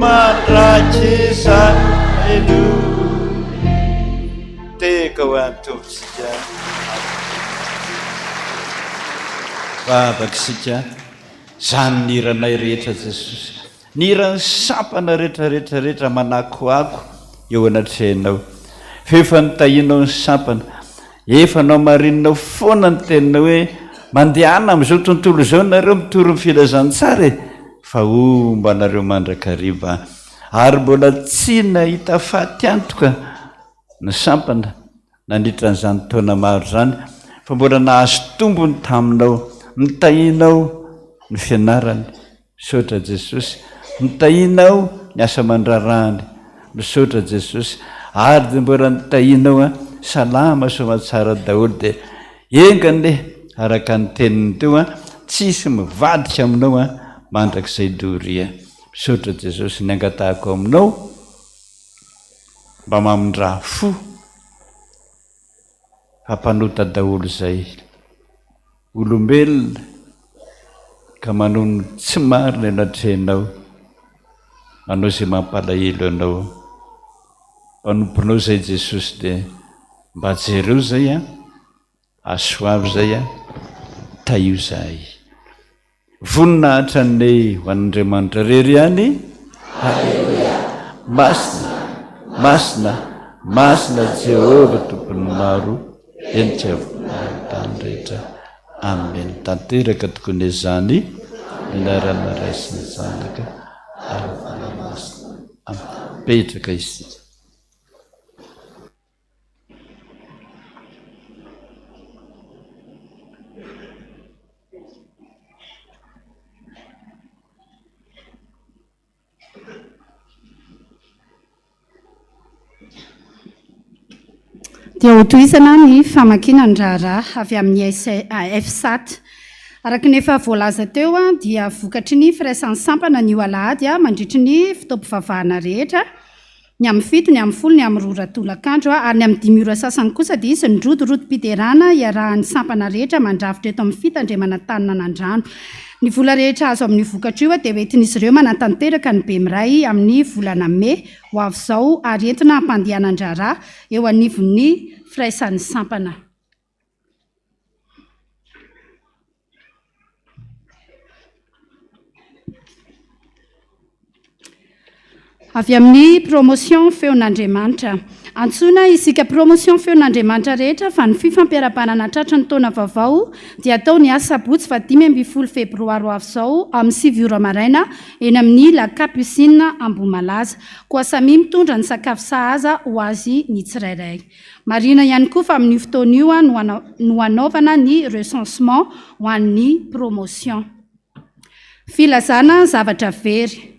mandrakisanaidu tekawantupsika vavakisika zany niranay rehetra Jesosy nirany sampana rehetrarehetrarehetra manakoako eo anatrehanao fefa nitahinao ny sampana efa nao marinonao foana ny teninao hoe mandehana am'izao tontolo zao nareo mitory ny filazantsara fa omba nareo mandrakariva ary mbola tsy nahita fahatyantoka ny sampana nandritra n'izany taona maro zany fa mbola nahazo tombony taminao nitahinao ny fianarany misaotra Jesosy nitahinao ny asa mandrarahany misaotra Jesosy ary de mbola nitahinao salama somatsara daholo de engane araka ny teniny teo tsisy mivadika aminao mandrak'izay doria misaotra Jesosy ny angatahako aminao mba mamindraha fo hampanota daholo zay olombelona ka manono tsy marina anatrehanao anao zay mampalahelo anao mpanomponao zay Jesosy de mba jereo zay asoavy zay taio zay voninahitra ny ho an'Andriamanitra rery ihany halleluia masina Jehova tompony maro enitra tany rehetra amen tanteraka tokony izany inarana ray sy ny zanaka ary petraka isika dia hotoisana ny famakinan-draharaha avy amin'ny F7 araka ny efa voalaza teo dia vokatry ny firaisan'ny sampana ny alahady mandritry ny fitaom-pivavahana rehetra ny amin'ny fito ny amin'ny folo ny amin'ny roa ratolakandro ary ny amin'ny 5 ora sasany kosa dia isy nydrodorotom-piterana iarahan'ny sampana rehetra mandravitra eto amin'ny fitandremana tanina nandrano ny vola rehetra azo amin'ny vokatra io dia entin'izy ireo manatanteraka ny be miray amin'ny volana May ho avy izao ary entina hampandehanan-draharaha eo anivon'ny firaisan'ny sampana. Avy amin'ny promotion feon'Andriamanitra antsoina isika promotion feon'Andriamanitra rehetra fa ny fifampiarabanana tratra ny taona vaovao dia atao ny sabotsy 15 febroary avy izao amin'ny 7 ora maraina eny amin'ny La Capucine Ambohimalaza koa samy mitondra ny sakafo sahaza ho azy ny tsirairay. Marina ihany koa fa amin'ny fotoana io no hanaovana ny recensement ho an'ny promotion. Filazana zavatra very.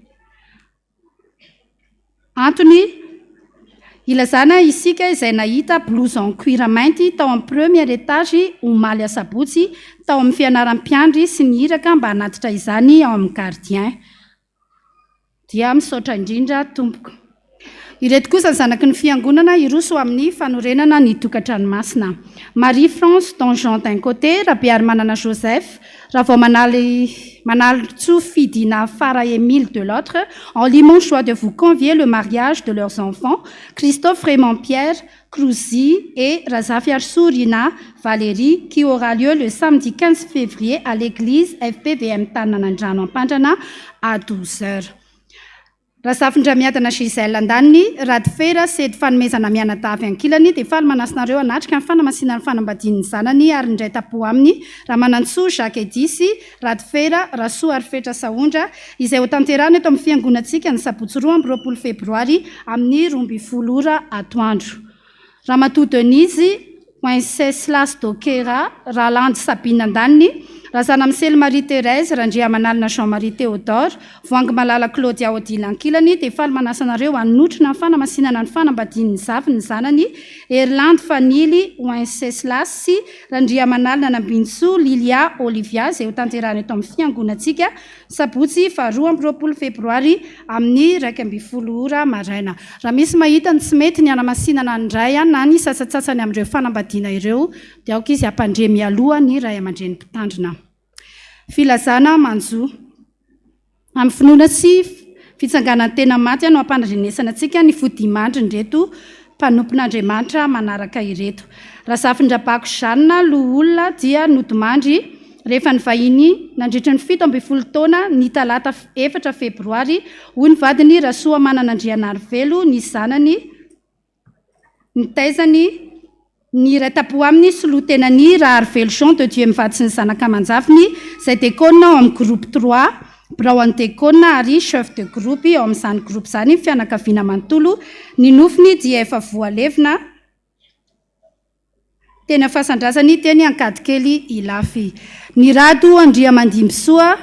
Antony ilazana isika izay nahita blouson cuir mainty tao amin'ny premier étage omaly asabotsy tao amin'ny fianaram-piandry sy ny hiraka mba hanatitra izany ao amin'ny gardien dia misaotra indrindra tompoko. Ireto kosa ny zanaky ny fiangonana iroso amin'ny fanorenana ny tokantranomasina. Marie France Donjon d'un côté, Rabeary Manana Joseph, Ravo Manaltso Fidina Farah Émile de l'autre, en limon choix de vous convier le mariage de leurs enfants, Christophe Raymond Pierre Crouzy et Razafia Sourina Valérie, qui aura lieu le samedi 15 février à l'église FPVM Tananandrano Ampandrana à 12h. Rasafindra miadana Gisèle andaniny radifera sedy fanomezana mianatavy ankilany dia faly manasinareo anatrika ny fanamasinany fanambadiany zanany ary indray tapo aminy raha manantsoa Jacques Edisy radifera rasoa ary fetra saondra izay ho tanterana eto amin'ny fiangonantsika ny sabotsy 2 febroary amin'ny 12 ora atoandro. Ramatoa Denise Wenceslas Dokera, Ralandy Sabine Andaniny, Razana Misely Marie Thérèse, Randria Manalina Jean-Marie Théodore, Voangy Malala Claudia Odile Ankilany, dia faly manasanareo hanotrona ny fanamasinana ny fanambadian'ny zavy ny zanany, Erland Fanily Wenceslas sy Randria Manalina Nambinso Lilia Olivia, izay ho tanterahana eto amin'ny fiangonantsika Sabotsy 2 febroary amin'ny 1:20 maraina. Raha misy mahita ny tsy mety ny hanamasinana ny ray na ny sasatsatsany amin'ireo fanambadiana ireo, dia aoka izy hampandre mialoha ny ray aman-dreny mpitandrina. Filazana manjo amin'ny finoana sy fitsanganany tena maty no hampandrenesana antsika ny fodimandry nreto mpanompon'Andriamanitra manaraka ireto. Rasafindrapako Jeanne Loholona dia nodimandry rehefa ny vahiny nandritra ny 17 taona ny talata 4 febroary hoy ny vadiny Rasoa Mananandrianarivelo ny zanany ny taizany ny ratapo aminy solotenany Raharivelo Jean de Dieu mivady sy ny zanaka amanjafiny izay dekona ao amin'ny groupe 3 Braon dekona ary chef de groupe ao amin'izany groupe izany fianakaviana manontolo ny nofiny dia efa voalevina tena fahasandrazany teny ankadikely ilafy. Ny rado Andriamandimbisoa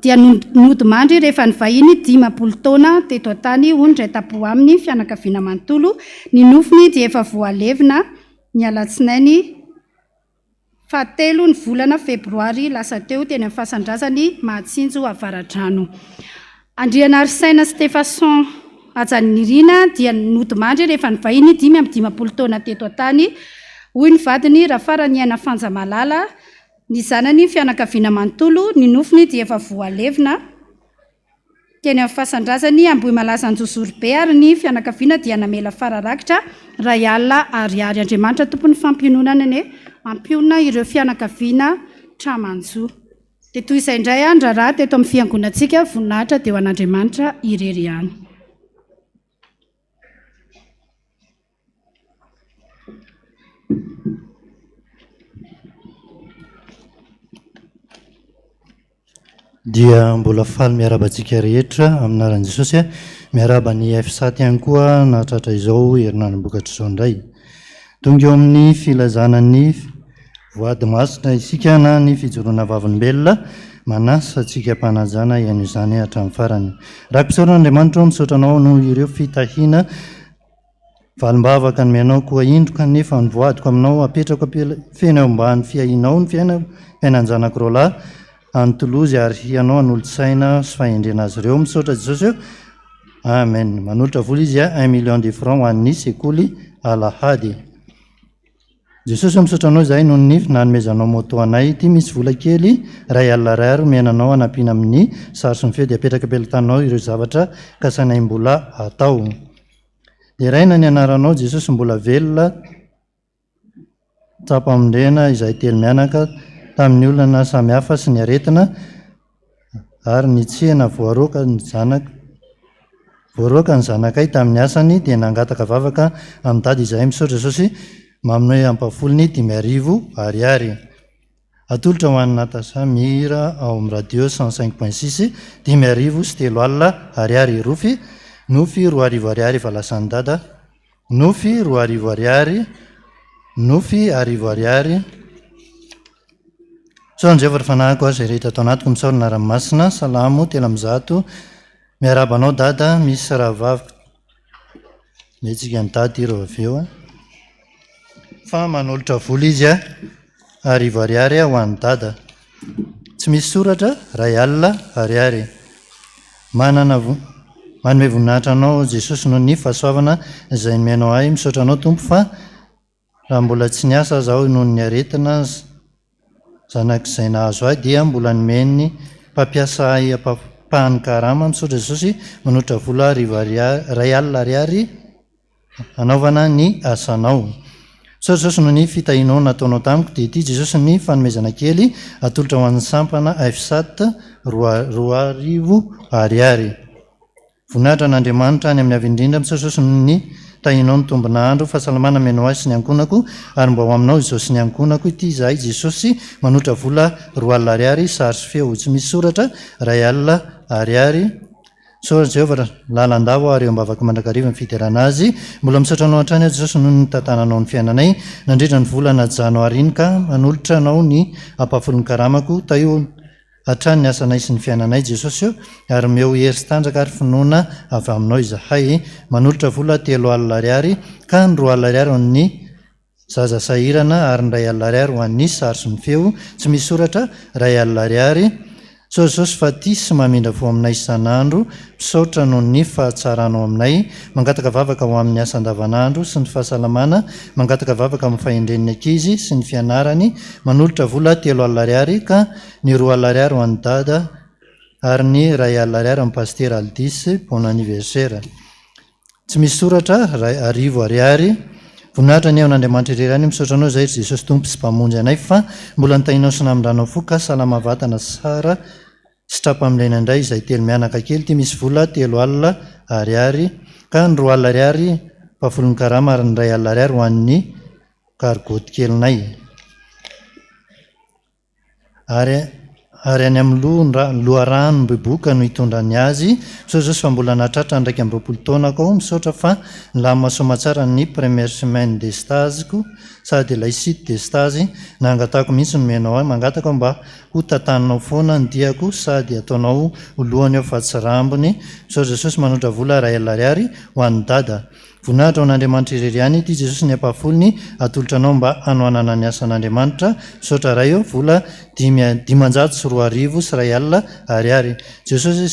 dia nodimandry rehefa ny vahiny 10 taona teto antany hoy ny ratapo aminy fianakaviana manontolo ny nofiny dia efa voalevina ny alatsinainy 7 ny volana febroary lasa teo teny amin'ny fahasandrazany Mahatsinjo Avaradrano. Andrianarisaina Stefason Ajanirina dia nodimandry rehefa ny vahiny 15 taona teto antany hoy ny vadiny Rafaraniaina Fanjamalala ny zanany fianakaviana manontolo ny nofiny dia efa voalevina teny amin'ny fahasandrazany Ambohimalaza Anjozorobe ary ny fianakaviana dia namela fararakitra Ray Alina Ariary. Andriamanitra tompony fampiononana ny ampionona ireo fianakaviana tramanjo. Dia toy izay indray andraraha teto amin'ny fiangonantsika voninahitra dia ho an'Andriamanitra irery ihany. Dia mbola faly miarabantsika rehetra aminaran'i Jesosy, miaraba ny F7 ihany koa nahatratra izao herinandrom-bokatra izao indray. Tonga eo amin'ny filazanany voady masina isika na ny fijoroana vavolombelona manasa antsika mpanajana ihany izany hatramin'ny farany. Raha-pisaoran'Andriamanitra misaotranao no ireo fitahiana valimbavaka ny mianao koa indroka nefa ny voadiko aminao apetrako feno eo ambany fiahinao ny fiainan-janako roalahy antolozy ary hianao an'olo-tsaina sy fahendrena azy ireo. Misaotra Jesosy eo. Amen. Manolotra vola izy 1 million de francs ho an'ny sekoly alahady. Jesosy misaotranao izahay noho ny nanomezanao moto anay ity misy vola kely Ray Alina Ariary miananao anampiana amin'ny sary sy ny feo dia apetraka ampelantanao ireo zavatra kasanay mbola atao. Dia raina ny anaranao Jesosy mbola velona tsapa-mondrena izay telo mianaka tamin'ny olona samihafa sy ny aretina ary ny tsihana voaroaka ny zanakay tamin'ny asany dia nangataka vavaka amin'ny dady izahay. Misaotra Jesosy maminao ampafolony 5,000 ariary. Atolotra ho an'ny Natasa mihira ao amin'ny radio 105.6 5,000 sy 3 alina ariary. Rofy nofy 2,000 ariary efa lasan'ny dada, nofy 2,000 ariary, nofy 1,000 ariary. Saonjay efa fanahiko azy rehetra atao anatiko misaorana ranomasina salamo telo am'zato miarabanao dada misy raha vavika metsika ny dady ireo avy eo fa manolotra vola izy 1,000 ariary ho an'ny dada. Tsy misy soratra Ray Alina Ariary. Manome voninahitra anao Jesosy noho ny fahasoavana izay nomenao ahy. Misaotra anao Tompo fa raha mbola tsy niasa zaho noho ny aretina zanak'izay nahazo ahy dia mbola nomeny mpampiasa ahy ampahany karama. Misaotra Jesosy manolotra vola 1,000 Ray Alina Ariary anaovana ny asanao. Misaotra Jesosy noho ny fitahinao nataonao tamiko dia ity Jesosy ny fanomezana kely atolotra ho an'ny sampana F7 2,000 ariary. Voninahitra n'Andriamanitra any amin'ny avy indrindra. Misaotra Jesosy noho ny tahinao ny tombonandro fahasalamana menao azy sy ny ankonako ary mba ho aminao izao sy ny ankonako ity izahay Jesosy manolotra vola 2 alina ariary sary sy feo tsy misy soratra Ray Alina Ariary soa jehovah lalandao ary eo mbavaka mandrakariva ny fiderana azy mbola misaotra anao an-trany azy jesosy noho ny tantananao ny fiainanay nandritra ny volana janoariny ka manolotra anao ny ampafolony karamako taio hatrany ny asanay sy ny fiainanay jesosy eo ary meo hery sy tanjaka ary finoana avy aminao izahay manolotra vola 3 alina ariary ka ny 2 alina ariary ho an'ny zaza sahirana ary ny 2 alina ariary ho an'ny sary sy ny feo tsy misy soratra 2 alina ariary so jesosy fa ty sy mamindra vo aminay isan'andro misaotra noho ny fahatsaranao aminay mangataka vavaka ho amin'ny asa andavanandro sy ny fahasalamana mangataka vavaka amin'ny fahendren'ny ankizy sy ny fianarany manolotra vola 3 alina ariary ka ny 2 alina ariary ho an'ny dada ary ny 2 alina ariary amin'ny paster aldis bon anniversaire tsy misy soratra 10 ariary voninahitra ny eo n'andriamanitra irerany misaotra anao zay jesosy tompo sy mpamonjy anay fa mbola nitainao sy namindranao foka salama vatana sara sy trapamilena indray izay telo mianaka kely ty misy vola 3 alina ariary ka ny 2 alina ariary mpafolony karama ary ny 2 alina ariary ho an'ny kargoty kelinay ary any amin'ny loharano miboboka no hitondrany azy so jesosy fa mbola natratra ndraiky amin'ny 20 taonako misaotra fa nilamimasoama tsara ny première semaine de stazeko sady laicite de stazy nangatako mihitsy no menao ahy mangatako mba ho tantaninao foana ny diako sady ataonao olohany ao fa tsy rambony so jesosy manotra vola 2 alina ariary ho an'ny dada voninahitra ao n'andriamanitra ireriany ty jesosy ny ampafolony atolotra anao mba anoanana ny asan'andriamanitra misaotra ray eo vola 5 sy 2 sy 2 alina ariary jesosy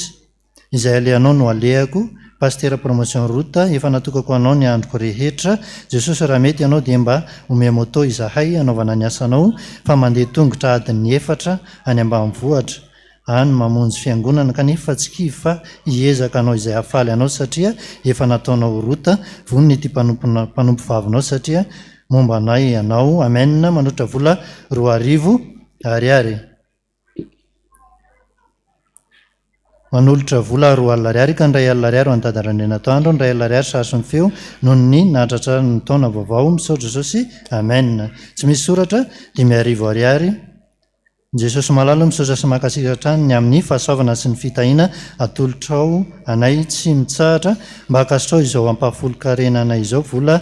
izay alehanao no alehako paster promotion rota efa natokako anao ny androko rehetra jesosy raha mety ianao dia mba ome moto izahay anaovana ny asanao fa mandeha tongotra adiny 4 any ambanivohatra any mamonjy fiangonana kanefa tsy kivy fa hiezaka anao izay hafaly anao satria efa nataonao rota vonony ty mpanompo vavinao satria momba anay ianao amen manotra vola 2 ariary manolotra vola 2 alina ariary ka ny 2 alina ariary ho any dadarandrenatoandro ny 2 alina ariary sary sy ny feo noho ny nahatratra ny taona vaovao misaotra jesosy amen tsy misy soratra 5 ariary jesosy malalo misaotra sy makasitratrany ny amin'ny fahasoavana sy ny fitahina atolotrao anay tsy mitsahatra mba hakasitrao izao ampahafolo-karena anay izao vola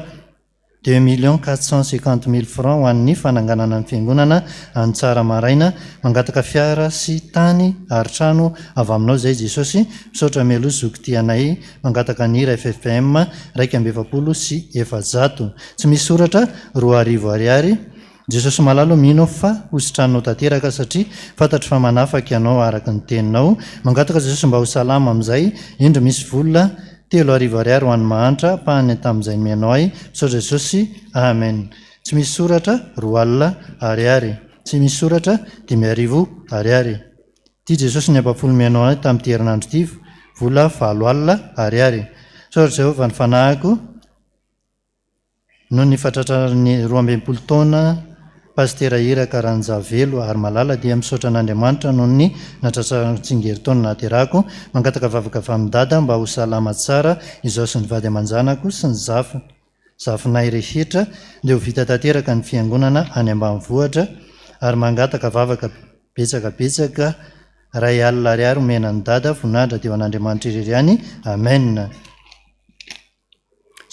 2,450,000 francs ho an'ny fananganana ny fiangonana any tsara maraina mangataka fiara sy tany ary trano avy aminao zay jesosy misaotra melo zoky ty anay mangataka ny ffpm 270 sy 700 tsy misy soratra 2 ariary jesosy malalo mino fa hositranonao tanteraka satria fantatry fa manafaka ianao araka ny teninao mangataka jesosy mba ho salama amin'izay indro misy vola 3 ariary ho an'ny mahantra pahany tamin'izay menao ahy misaotra jesosy amen tsy misy soratra 2 alina ariary tsy misy soratra 5 ariary ty jesosy ny ampafolo menao ahy tamin'ity herinandro ty vola 7 alina ariary misaotra jehovah ny fanahiko noho ny fatratrany 12 taona pastera iraka ranjavelo ary malala dia misaotra an'andriamanitra noho ny natratratsingeri-taona nahaterahako mangataka vavaka avy amin'ny dada mba ho salama tsara izao sy ny vady aman-janako sy ny zafinay rehetra dia ho vita tanteraka ny fiangonana any ambanivohatra ary mangataka vavaka betsakabetsaka 2 alina ariary omenany dada voninahitra dia ho an'andriamanitra ireriany amen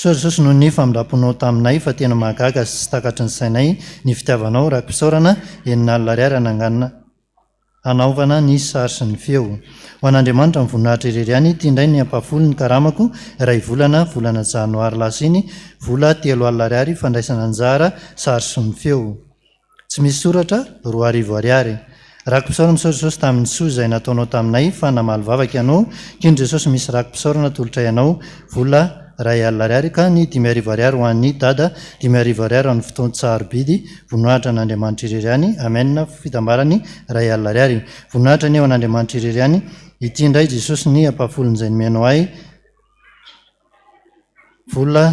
so jesosy noho ny famindraponao taminay fa tena mahagaga sy takatry ny sainay ny fitiavanao raha mpisaorana 9 alina ariary ananganana anaovana ny sary sy ny feo ho an'andriamanitra ny voninahitra ireriany ty indray ny ampafolo ny karamako ray volana janoary lasiny vola 3 alina ariary fandraisana anjara sary sy ny feo tsy misy soratra 2 ariary rako mpisaorana misaotra jesosy tamin'ny soa izay nataonao taminay fa namaly vavaka ianao kiny jesosy misy rako mpisaorana tolotra ianao vola 2 alina ariary ka ny 5 ariary ho an'ny dada 5 ariary ho an'ny fotoan-tsarobidy voninahitra n'andriamanitra ireriany amen fitambarany 2 alina ariary voninahitra ny eo an'andriamanitra ireriany ity indray jesosy ny ampafolon'izay ny menao ahy vola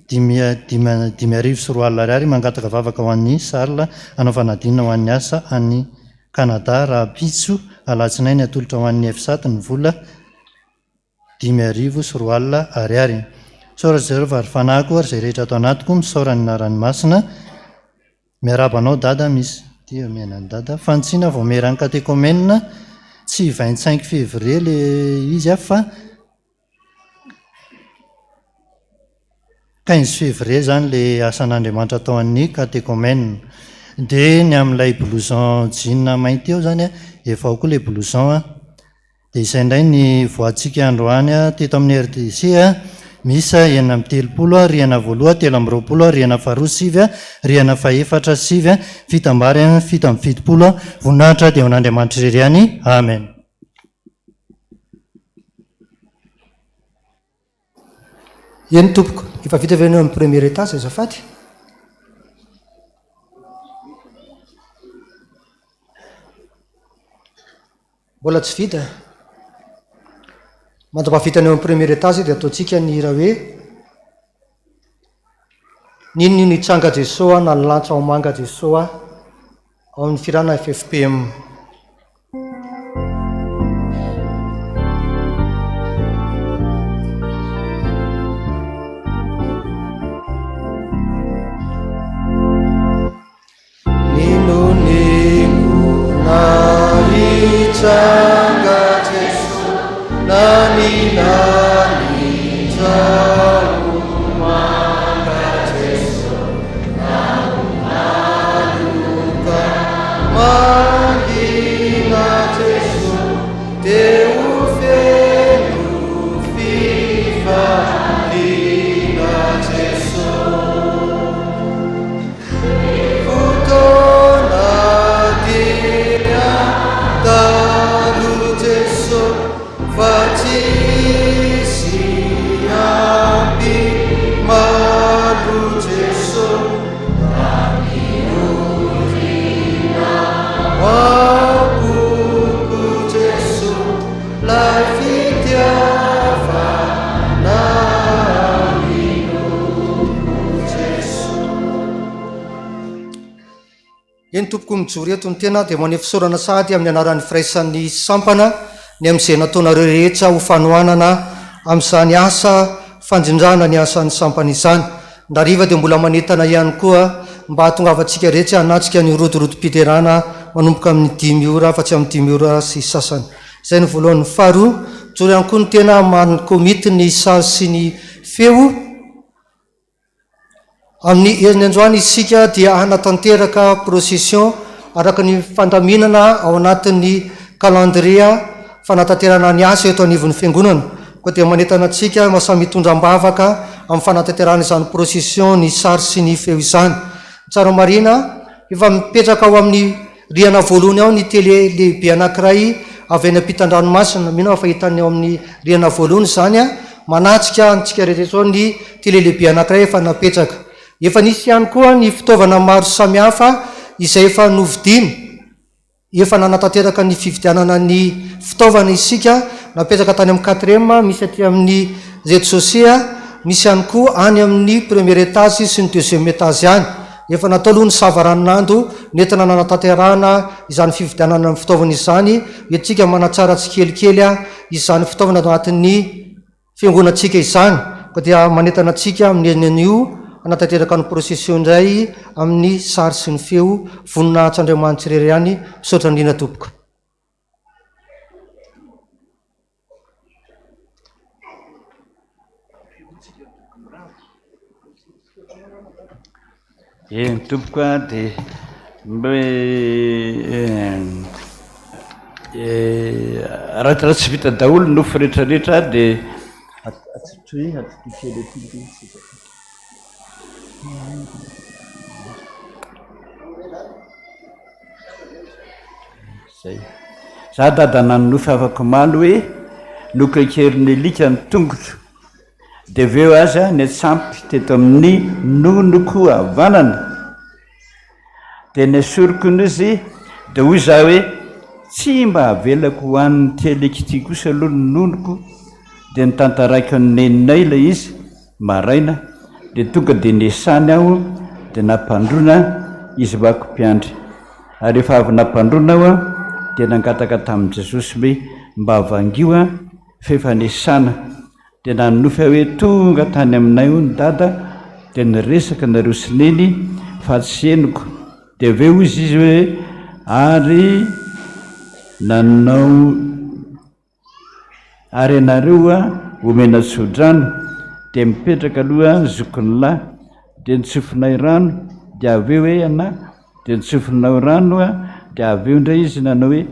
5 sy 2 alina ariary mangataka vavaka ho an'ny sarla anao fanadinina ho an'ny asa any Kanada raha pitso alatsinainy ny atolotra ho an'ny F7 ny vola 5 sy 2 alina ariary saora jehovah ary fanahiko ary zay rehetra atao anatiko misaora ny narany masina miarabanao dada misy ty menany dada fantsiana vao meran'ny katekomena tsy 25 février le izy a fa 15 février zany le asan'Andriamanitra atao amin'ny catéchomène. Dia ny amin'ilay blouson jean mainty eo zany a efa ao koa le blouson a. Dia izay indray ny voantsika androany a teto amin'ny RDC a misy 9:30 rihana voaloha 3:20 rihana faharoa sivy a rihana faefatra sivy a fitambary 7:70 voninahitra dia hon'Andriamanitra irery ihany. Amen. Eny tompoko, efa vita avy eo amin'ny premier étage azafady. Mbola tsy vita. Mandra-pavitany eo amin'ny premier étage dia ataontsika ny raha hoe ninonino hitsanga Jesosy na ny lanitra ao manga Jesosy ao amin'ny firana FFPM. Eny tompoko mijory eto ny tena dia maneho fisaorana sahady amin'ny anaran'ny firaisan'ny sampana ny amin'izay nataonareo rehetra ho fanohanana amin'izany asa fandrindrana ny asan'ny sampana izany. Ndariva dia mbola manentana ihany koa mba hahatongavantsika rehetra hanatrika ny rodorotom-piterana manomboka amin'ny 5 ora fa tsy amin'ny 5 ora sy sasany. Izay ny voalohany. Faharoa, mijory ihany koa ny tena manomity ny sary sy ny feo. Amin'ny herin'ny androany isika dia hanatanteraka procession araka ny fandaminana ao anatin'ny calendria fanatanterana ny asa eto anivon'ny fiangonana. Koa dia manentana antsika mahasahy mitondram-bavaka amin'ny fanatanterana izany procession ny sary sy ny feo izany. Tsara marina, efa mipetraka ao amin'ny rihana voalohany ao ny tele lehibe anankiray avy any ampitan-dranomasina. Mino fa hitany ao amin'ny rihana voalohany izany a, manatrika antsika rehetra ny tele lehibe anankiray efa napetraka. Efa nisy ihany koa ny fitaovana maro samihafa izay efa novidiny, efa nanatanteraka ny fividianana ny fitaovana isika, napetraka tany amin'ny 4e, misy aty amin'ny rez-de-chaussée, misy ihany koa any amin'ny premier étage sy ny 2e étage ihany. Efa natao aloha ny savaranando nentina nanatanterana izany fividianana ny fitaovana izany, etsika manatsara tsikelikely izany fitaovana anatin'ny fiangonantsika izany. Koa dia manentana antsika amin'ny enan'io anatanteraka ny procession indray amin'ny sary sy ny feo voninahitra Andriamanitra irery ihany. Misaotra indrindra tompoko. Ny tompoko a dia raha tsy vita daholo nofo rehetrarehetra dia zay za dada nanonofy afaka malo hoe nokekerin'ny lika ny tongotra dia avy eo azy a ny atsampy teto amin'ny nonoko havanana dia ny asorokony izy dia hoy za hoe tsy mba havelako hoan'ny tialekity kosa aloha ny nonoko dia nitantaraiky ny neninay ilay izy maraina dia tonga dia nesany aho dia nampandrona izy vako mpiandry ary efa avy nampandrona aho a dia nangataka tamin'i Jesosy hoe mba havangio a fefa nesana dia nanonofy hoe tonga tany aminay ho ny dada dia niresaka nareo sineny fa tsy henoko dia aveo izy hoe ary nanao ary ianareo a omena sodrano dia mipetraka aloha zokony lahy dia nitsofinay rano dia avy eo hoe ana dia nitsofinao rano a dia avy eo indray izy nanao hoe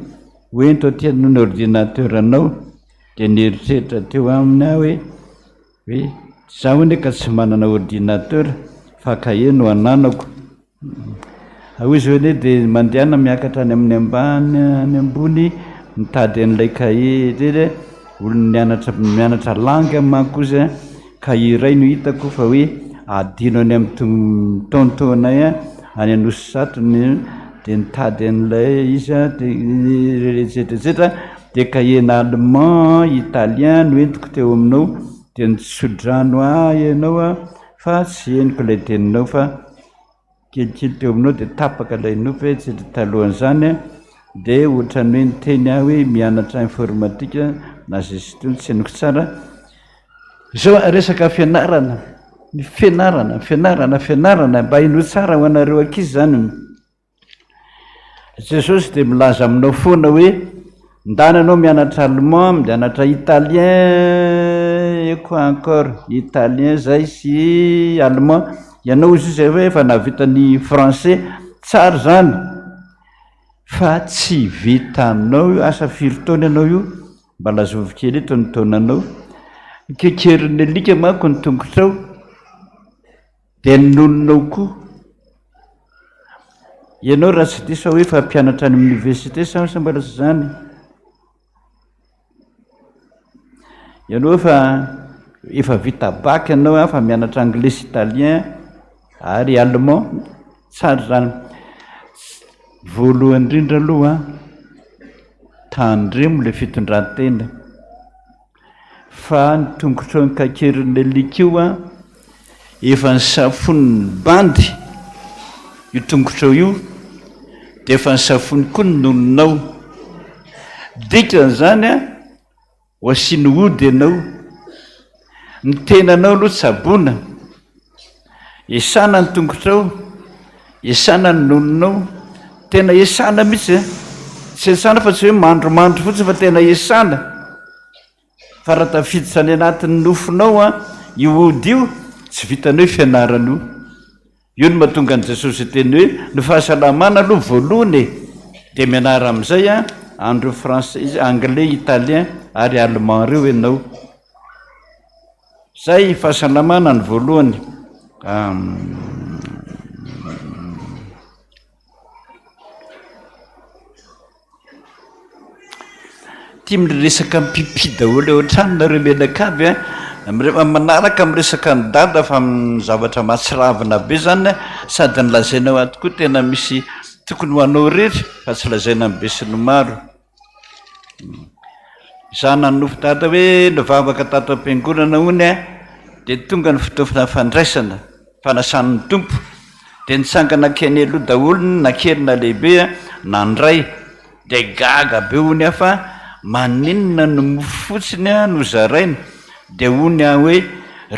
oento aty noho ny ordinateur anao dia nieritreritra teo aminy aho hoe zaho hoe ka tsy manana ordinateur fa kahie no ananako ao izy hoe dia mandehana miakatra any amin'ny ambany any ambony mitady an'ilay kahie teny olona mianatra langue manko izy a kahie iray no hitako fa hoe adino any amin'ny tontonay a any anosy satrony dia nitady an'ilay izy a dia etsetraetsetra dia kahie-na allemand italien no entiko teo aminao dia nisodrano ianao a fa tsy heniko ilay teninao fa kelikely teo aminao dia tapaka ilay nofy etsetra talohan'izany a dia ohatrany hoe niteny aho hoe mianatra informatika na zestio tsy henoko tsara zao resaka fianarana ny fianarana mba ino tsara ho anareo ankizy zany Jesosy dia milaza aminao foana hoe ndany anao mianatra allemand mianatra italien quoi encore italien zay sy allemand ianao izy zay hoe efa navitany français tsara zany fa tsy vitanao io asa firy taona ianao io mba lazovokely eto ny taonanao kekerin'ny alika manko ny tongotrao dia nononao koa ianao raha tsy diso hoe efa mpianatra any amin'ny université sa mbola tsy zany ianao efa vita bac ianao fa mianatra anglais italien ary allemand tsara zany voalohany indrindra aloha tandremo le fitondrantena fa ny tongotra ny kakerin'ny alika io efa ny safon'ny bandy io tongotra io dia efa ny safony koa ny nononao dikan'izany ho asiany ody ianao ny tenanao aloha tsabona esana ny tongotrao esana ny nononao tena esana mihitsy tsy esana fa tsy hoe mandromandro fotsiny fa tena esana fa raha tafiditra any anatin'ny nofonao io ody io tsy vitanao fianarana io io no mahatonga an' Jesosy teny hoe ny fahasalamana aloha voalohany dia mianara amin'izay andro français anglais italien ary allemand reo ianao zay fahasalamana ny voalohany tia miresaka pipi daholo eo an-trano nareo menakavy rehefa manaraka miresaka ny dada fa zavatra mahatsiravina be zany sady nylazainao ato koa tena misy tokony ho anao rery fa tsy lazaina ny be sy ny maro za nanofo tata hoe nivavaka tato am-piangonana hony dia tonga ny fitaovana fandraisana fanasan'ny tompo dia nitsangana keny aloha daholo nakelina lehibe nandray dia gaga be hony fa maninona no mofo fotsiny no zaraina dia hony hoe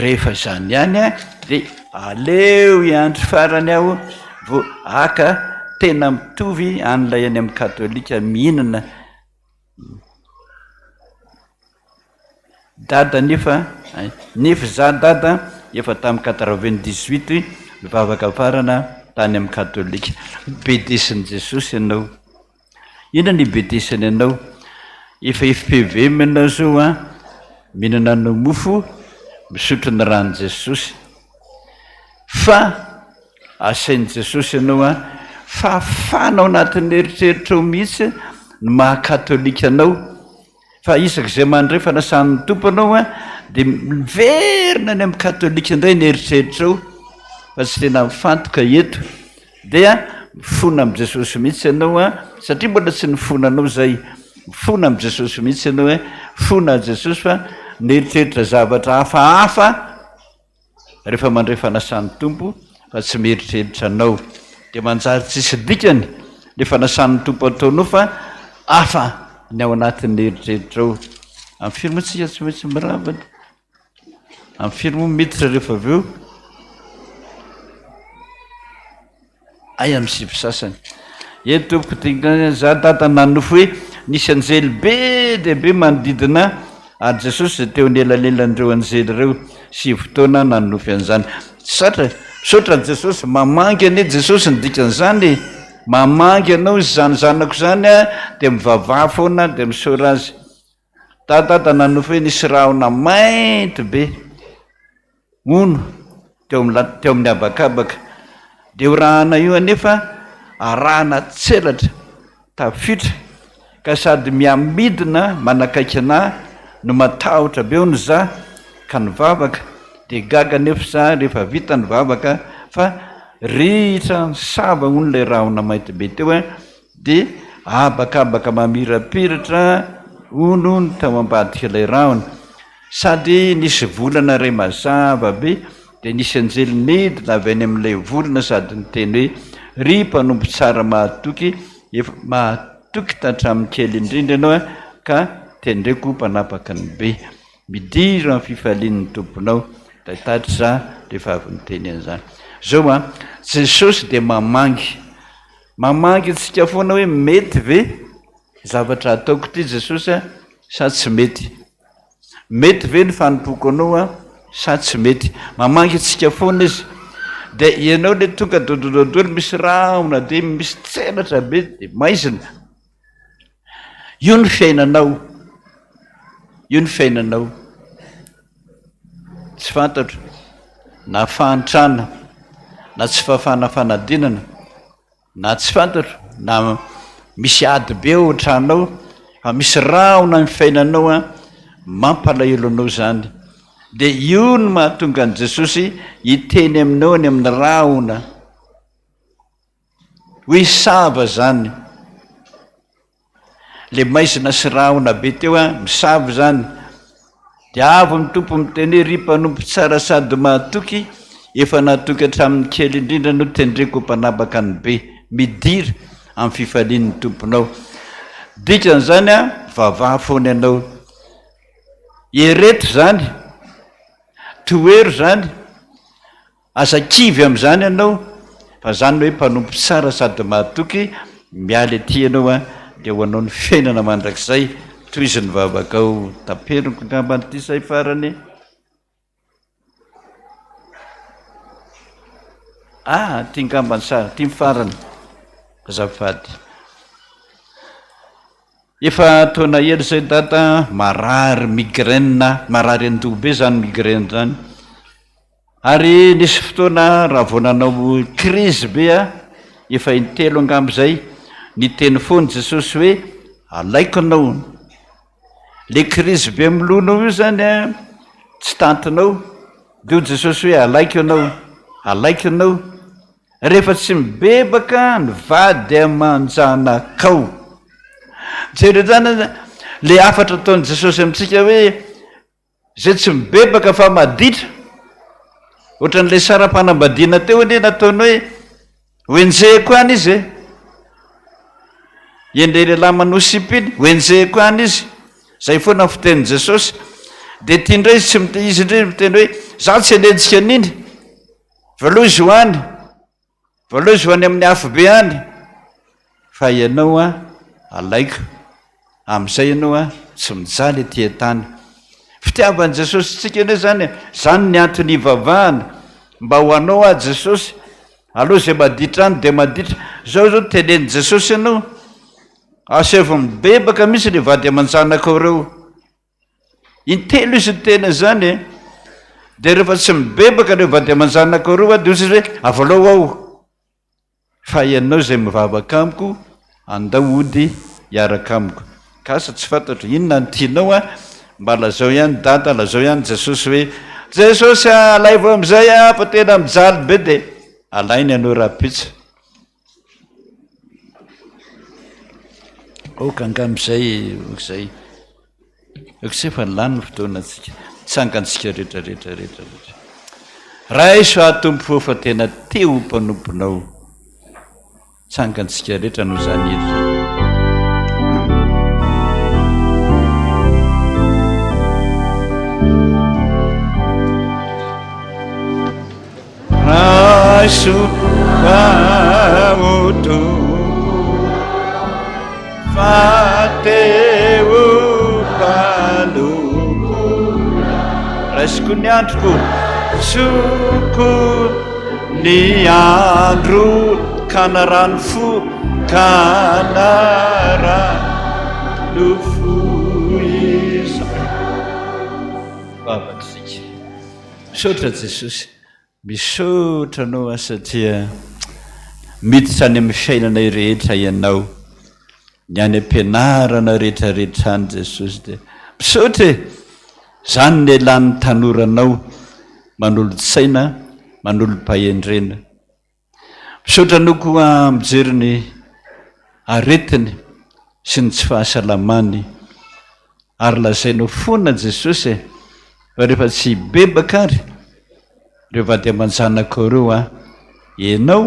rehefa zany ihany dia aleo iandro farany aho vo aka tena mitovy an'ilay any amin'ny katolika mihinana dada nefa za dada efa tamin'ny 98 mivavaka farana tany amin'ny katolika bedesin'i Jesosy ianao ina ny bedesiny ianao efa FPVM ianao zao mihinana no mofo misotro ny rano Jesosy fa asain'i Jesosy ianao fa fanao anatin'ny eritreritra mihitsy ny mahakatolika anao fa isaka izay mandray fanasan'ny tompo anao dia miverina any amin'ny katolika indray ny eritreritrao fa tsy tena mifantoka eto dia mifona amin'i Jesosy mihitsy ianao satria mbola tsy nifonanao zay mifona amin'i Jesosy mihitsy ianao fona Jesosy fa nieritreritra zavatra hafahafa rehefa mandray fanasan'ny tompo fa tsy mieritreritra anao dia manjary tsisy dikany le fanasan'ny tompo ataonao fa hafa ny ao anatin'ny eritreritrao amin'ny firmantsika tsy maintsy miravana amin'ny firmo miditra rehefa avy eo ay amin'ny sivy sasany tompoko za data nanofo hoe nisy anjely be dehibe manodidina ary jesosy zay teo nelalelandreo anjely reo sy fotoana nanofy an'izany misaotra jesosy mamangy ane jesosy nidikan'izany mamangy anao zanyzanako zany a de mivavah foana de misaora azy tatata nanofy hoe nisy rahona mainty be ono teo amin'ny abakabaka de orahana io anefa arahana tselatra tafitra ka sady miamidina manakaiky ana no matahotra be ono za ka nivavaka de gaga nefa za rehefa vita nivavaka fa ritra sava ono lay rahona mainty be teo a de abakabaka mamirapiratra ono ny tao ambadika lay rahona sady nisy volana ray mazava be de nisy anjely nidina avy any amin'ilay volana sady niteny hoe ry mpanompo tsara mahatoky efa mahatoky tatramin'ny kely indrindra ianao a ka tendraiko mpanapaka ny be midira amin'ny fifalian'ny tomponao da tatry za rehefa avy niteny an'izany zao a jesosy de mamangy tsika foana hoe mety ve zavatra ataoko ty jesosy a sa tsy mety ve ny fanompoko anao a sa tsy mety mamangy tsika foana izy de ianao le tonga dodododoly misy rahona de misy tselatra be de maizina io ny fiainanao tsy fantatro na fahantrana na tsy fahafana fanadinana na tsy fantatro na misy ady be ao antranao fa misy rahona ny fiainanao a mampalahelo anao zany de io no mahatonga an' jesosy hiteny aminao any amin'ny rahona hoe sava zany le maizina sy rahona be teo a misavo zany de avo amin'ny tompo miteny ry mpanompo tsara sady mahatoky efa nahatoky hatramin'ny kely indrindra no tendreko mpanapaka ny be midira amin'ny fifalian'ny tomponao dikan'izany a vavaha foana ianao ereto zany toero zany azakivy am'izany ianao fa zany hoe mpanompo tsara sady mahatoky mialy aty ianao a de ho anao ny fiainana mandrakizay toy izy ny vavakao taperiko ngambanyity say farany ty ngambany sara ty mifarany azafady efa taona ely zay data marary migraine marary andoha be zany migraine zany ary nisy fotoana raha vao nanao crise be a efa intelo angambo zay niteny foany jesosy hoe alaiko anao le crise be milonao io zany a tsy tantinao de jesosy hoe alaiko anao rehefa tsy mibebaka ny vady amanjanakao zay zany le afatra ataon'i jesosy amintsika hoe zay tsy mibebaka fa maditra ohatran'lay saram-panambadiana teo ane nataony hoe hoenjehiko any izy endre lehilahy manosipiny hoenjehiko any izy zay foana ny fitenin'i jesosy de tia indray izy izy indray miteny hoe za tsy hanenjika an'iny valoha izy hoany amin'ny afo be any fa ianao a alaiko amin'izay ianao a tsy mijaly aty tany fitiavan'i jesosy tsika ane zany ny antony ivavahana mba ho anao a jesosy aloha zay maditra any de maditra zao tenen'i jesosy ianao aseva mibebaka mihitsy le vady aman-janakao reo intelo izy tena zany de rehefa tsy mibebaka le vady aman-janakao reo a de izy hoe avalao ao fa ianao zay mivavaka amiko andao ody hiaraka amiko kasa tsy fantatro inona ny tianao a mba lazao ihany data lazao ihany jesosy hoe jesosy alaivo am'izay a fa tena mijaly be de alainy ianao raha-pitsa okangam'izay okzay okzay fa lany ny fotoana atsika tsangantsika rehetrarehetrarehetra raha iso atompo fa tena teo mpanomponao tsangantsika rehetra no zany ery raso baoto fate rasiko ny androko soko ny andro kanarano fo kanarano foiza vavatsika misaotra Jesosy misaotra anao satria miditra any amin'ny fiainana rehetra ianao ny any ampianarana rehetrarehetra any Jesosy dia misaotra zany ny elan'ny tanoranao manolo-tsaina manolo-pahendrena misaotra anao koa mijery ny aretiny sy ny tsy fahasalamany ary lazainao foana Jesosy fa rehefa tsy bebaka ary rehefa dia manjanaka ireo ianao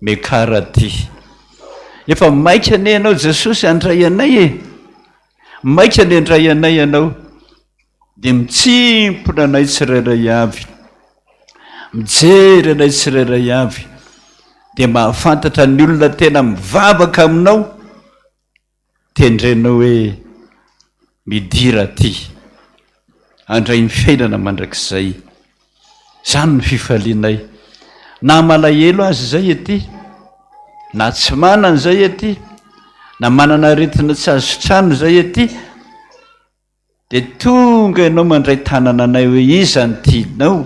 mekaraty efa maika ane ianao Jesosy andray anay maika ny andray anay ianao dia mitsimpona anay tsirairay avy mijery anay tsirairay avy dia mahafantatra ny olona tena mivavaka aminao tendrenao hoe midira ty andray ny fiainana mandrakizay zany ny fifalianay na malahelo azy zay ety na tsy manana zay ety na manana aretina tsy azo trano zay ety dia tonga ianao mandray tanana anay hoe iza ny tianao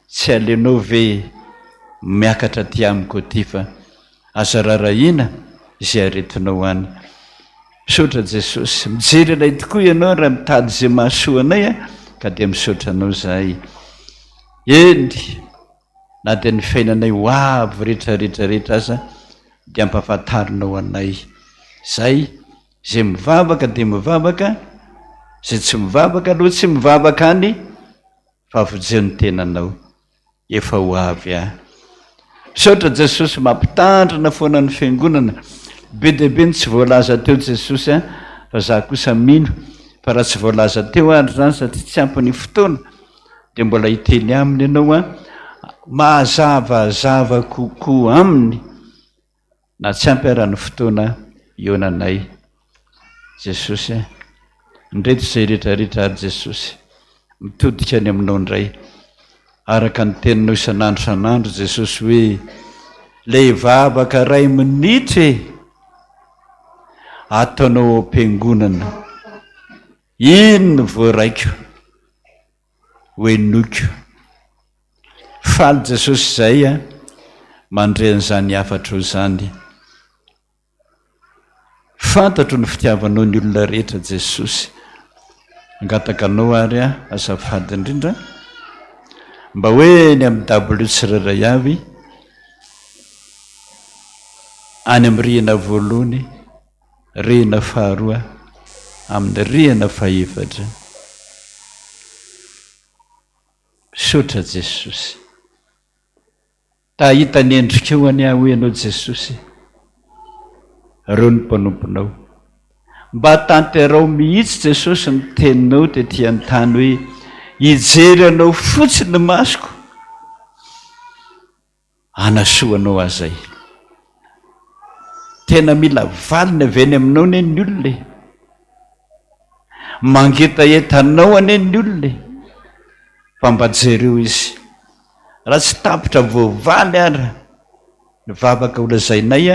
tsy alenao ve miakatra ty amiko ty fa aza rarahina izay aretinao any misaotra Jesosy mijery anay tokoa ianao raha mitady zay mahasoa anay ka dia misaotra anao zahay eny na dia ny fiainanay ho avy rehetrarehetrarehetra aza dia ampafantarinao anay zay zay mivavaka dia mivavaka zay tsy mivavaka aloha tsy mivavaka any fa avojeo ny tenanao efa ho avy misaotra Jesosy mampitandrina foana ny fiangonana be dehibe ny tsy voalaza teo Jesosy fa za kosa mino fa raha tsy voalaza teo ary zany satria tsy ampiny fotoana dia mbola hiteny aminy ianao mahazavazava kokoa aminy na tsy ampy arany fotoana eonanay Jesosy ndreto izay rehetrarehetra ary Jesosy mitodika any aminao indray araka ny teninao isan'andro san'andro Jesosy hoe lay vavaka ray minitra ataonao am-piangonana inona voaraiko hoenoko faly Jesosy zay mandre an'izany hafatra ho zany fantatro ny fitiavanao ny olona rehetra Jesosy angataka anao ary azafady indrindra mba hoe ny amin'ny W tsirairay avy any amin'ny rihana voalohany rihana faharoa amin'ny rihana fahaefatra misaotra Jesosy tahita ny endrikeo any aho ianao Jesosy reo ny mpanomponao mba tanterao mihitsy Jesosy ny teninao tetỳ an-tany hoe hijery anao fotsiny ny masoko anasoanao azay tena mila valiny avy any aminao ny ny olona mangetaetanao any ny olona fa mba jereo izy raha tsy tapitra voavaly ary ny vavaka olazainay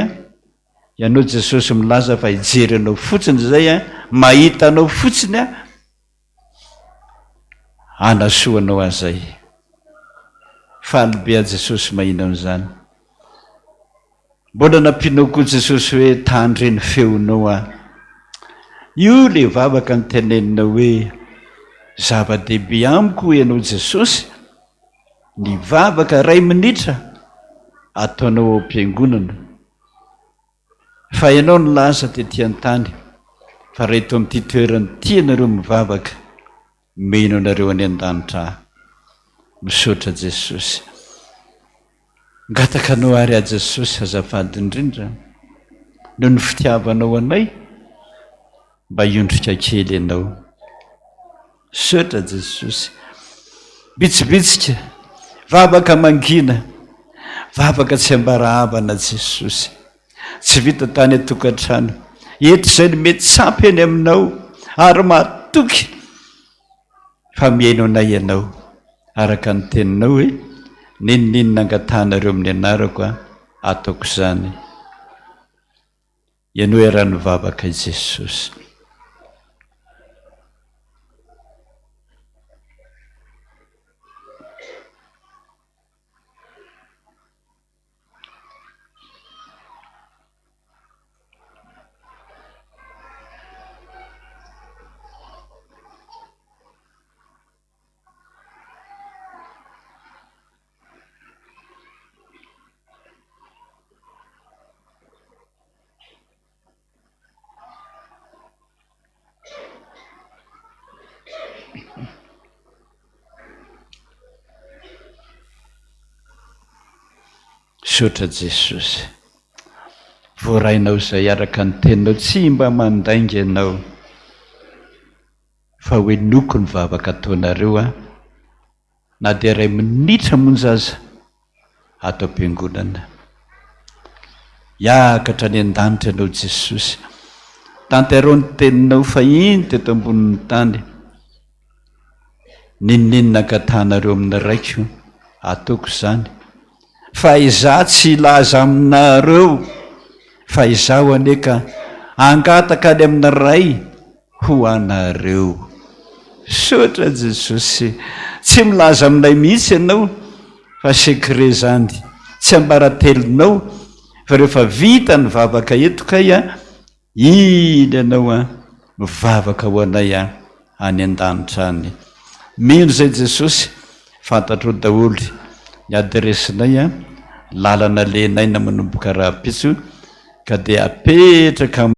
ianao Jesosy milaza fa hijery anao fotsiny zay mahita anao fotsiny anasoanao azay faly be a Jesosy mahina amin'izany mbola nampianao koa Jesosy hoe tandreny feonao io le vavaka ny teneninao hoe zava-dehibe amiko ianao Jesosy ny vavaka ray minitra ataonao am-piangonana fa ianao ny laza tetỳ an-tany fa reto amin'ity toerany tianareo mivavaka meno anareo any an-danitra misaotra Jesosy ngataka anao ary a Jesosy azafady indrindra noho ny fitiavanao anay mba hiondrika kely ianao misaotra Jesosy bitsibitsika vavaka mangina vavaka tsy ambarahavana Jesosy tsy vita tany atokantrano eto izay ny mety sampy eny aminao ary mahatoky fa mihaino anay ianao araka ny teninao hoe ninninona angatanareo amin'ny anarako ataoko izany. Ianao era-ny vavaka i Jesosy. Sotra Jesosy, voarainao izay araka ny teninao, tsy mba mandainga ianao fa hoe noko ny vavaka ataonareo na dia ray minitra monja aza atao am-piangonana. Hiakatra ny an-danitra ianao Jesosy, tanterao ny teninao fahiny teto ambonin'ny tany. Ninninona angatanareo amin'ny raiko ataoko izany, fa izaho tsy ilaza aminareo, fa izaho aneka angataka any amin'ny ray ho anareo. Sotra Jesosy, tsy milaza aminay mihitsy ianao fa sekre zany, tsy ambaratelonao fa rehefa vita ny vavaka eto kay iny ianao mivavaka ho anay any an-danitra any. Mino zay Jesosy, fantatro daholo ny adresinay lalana lenaina manomboka raha-pitso ka dia apetraka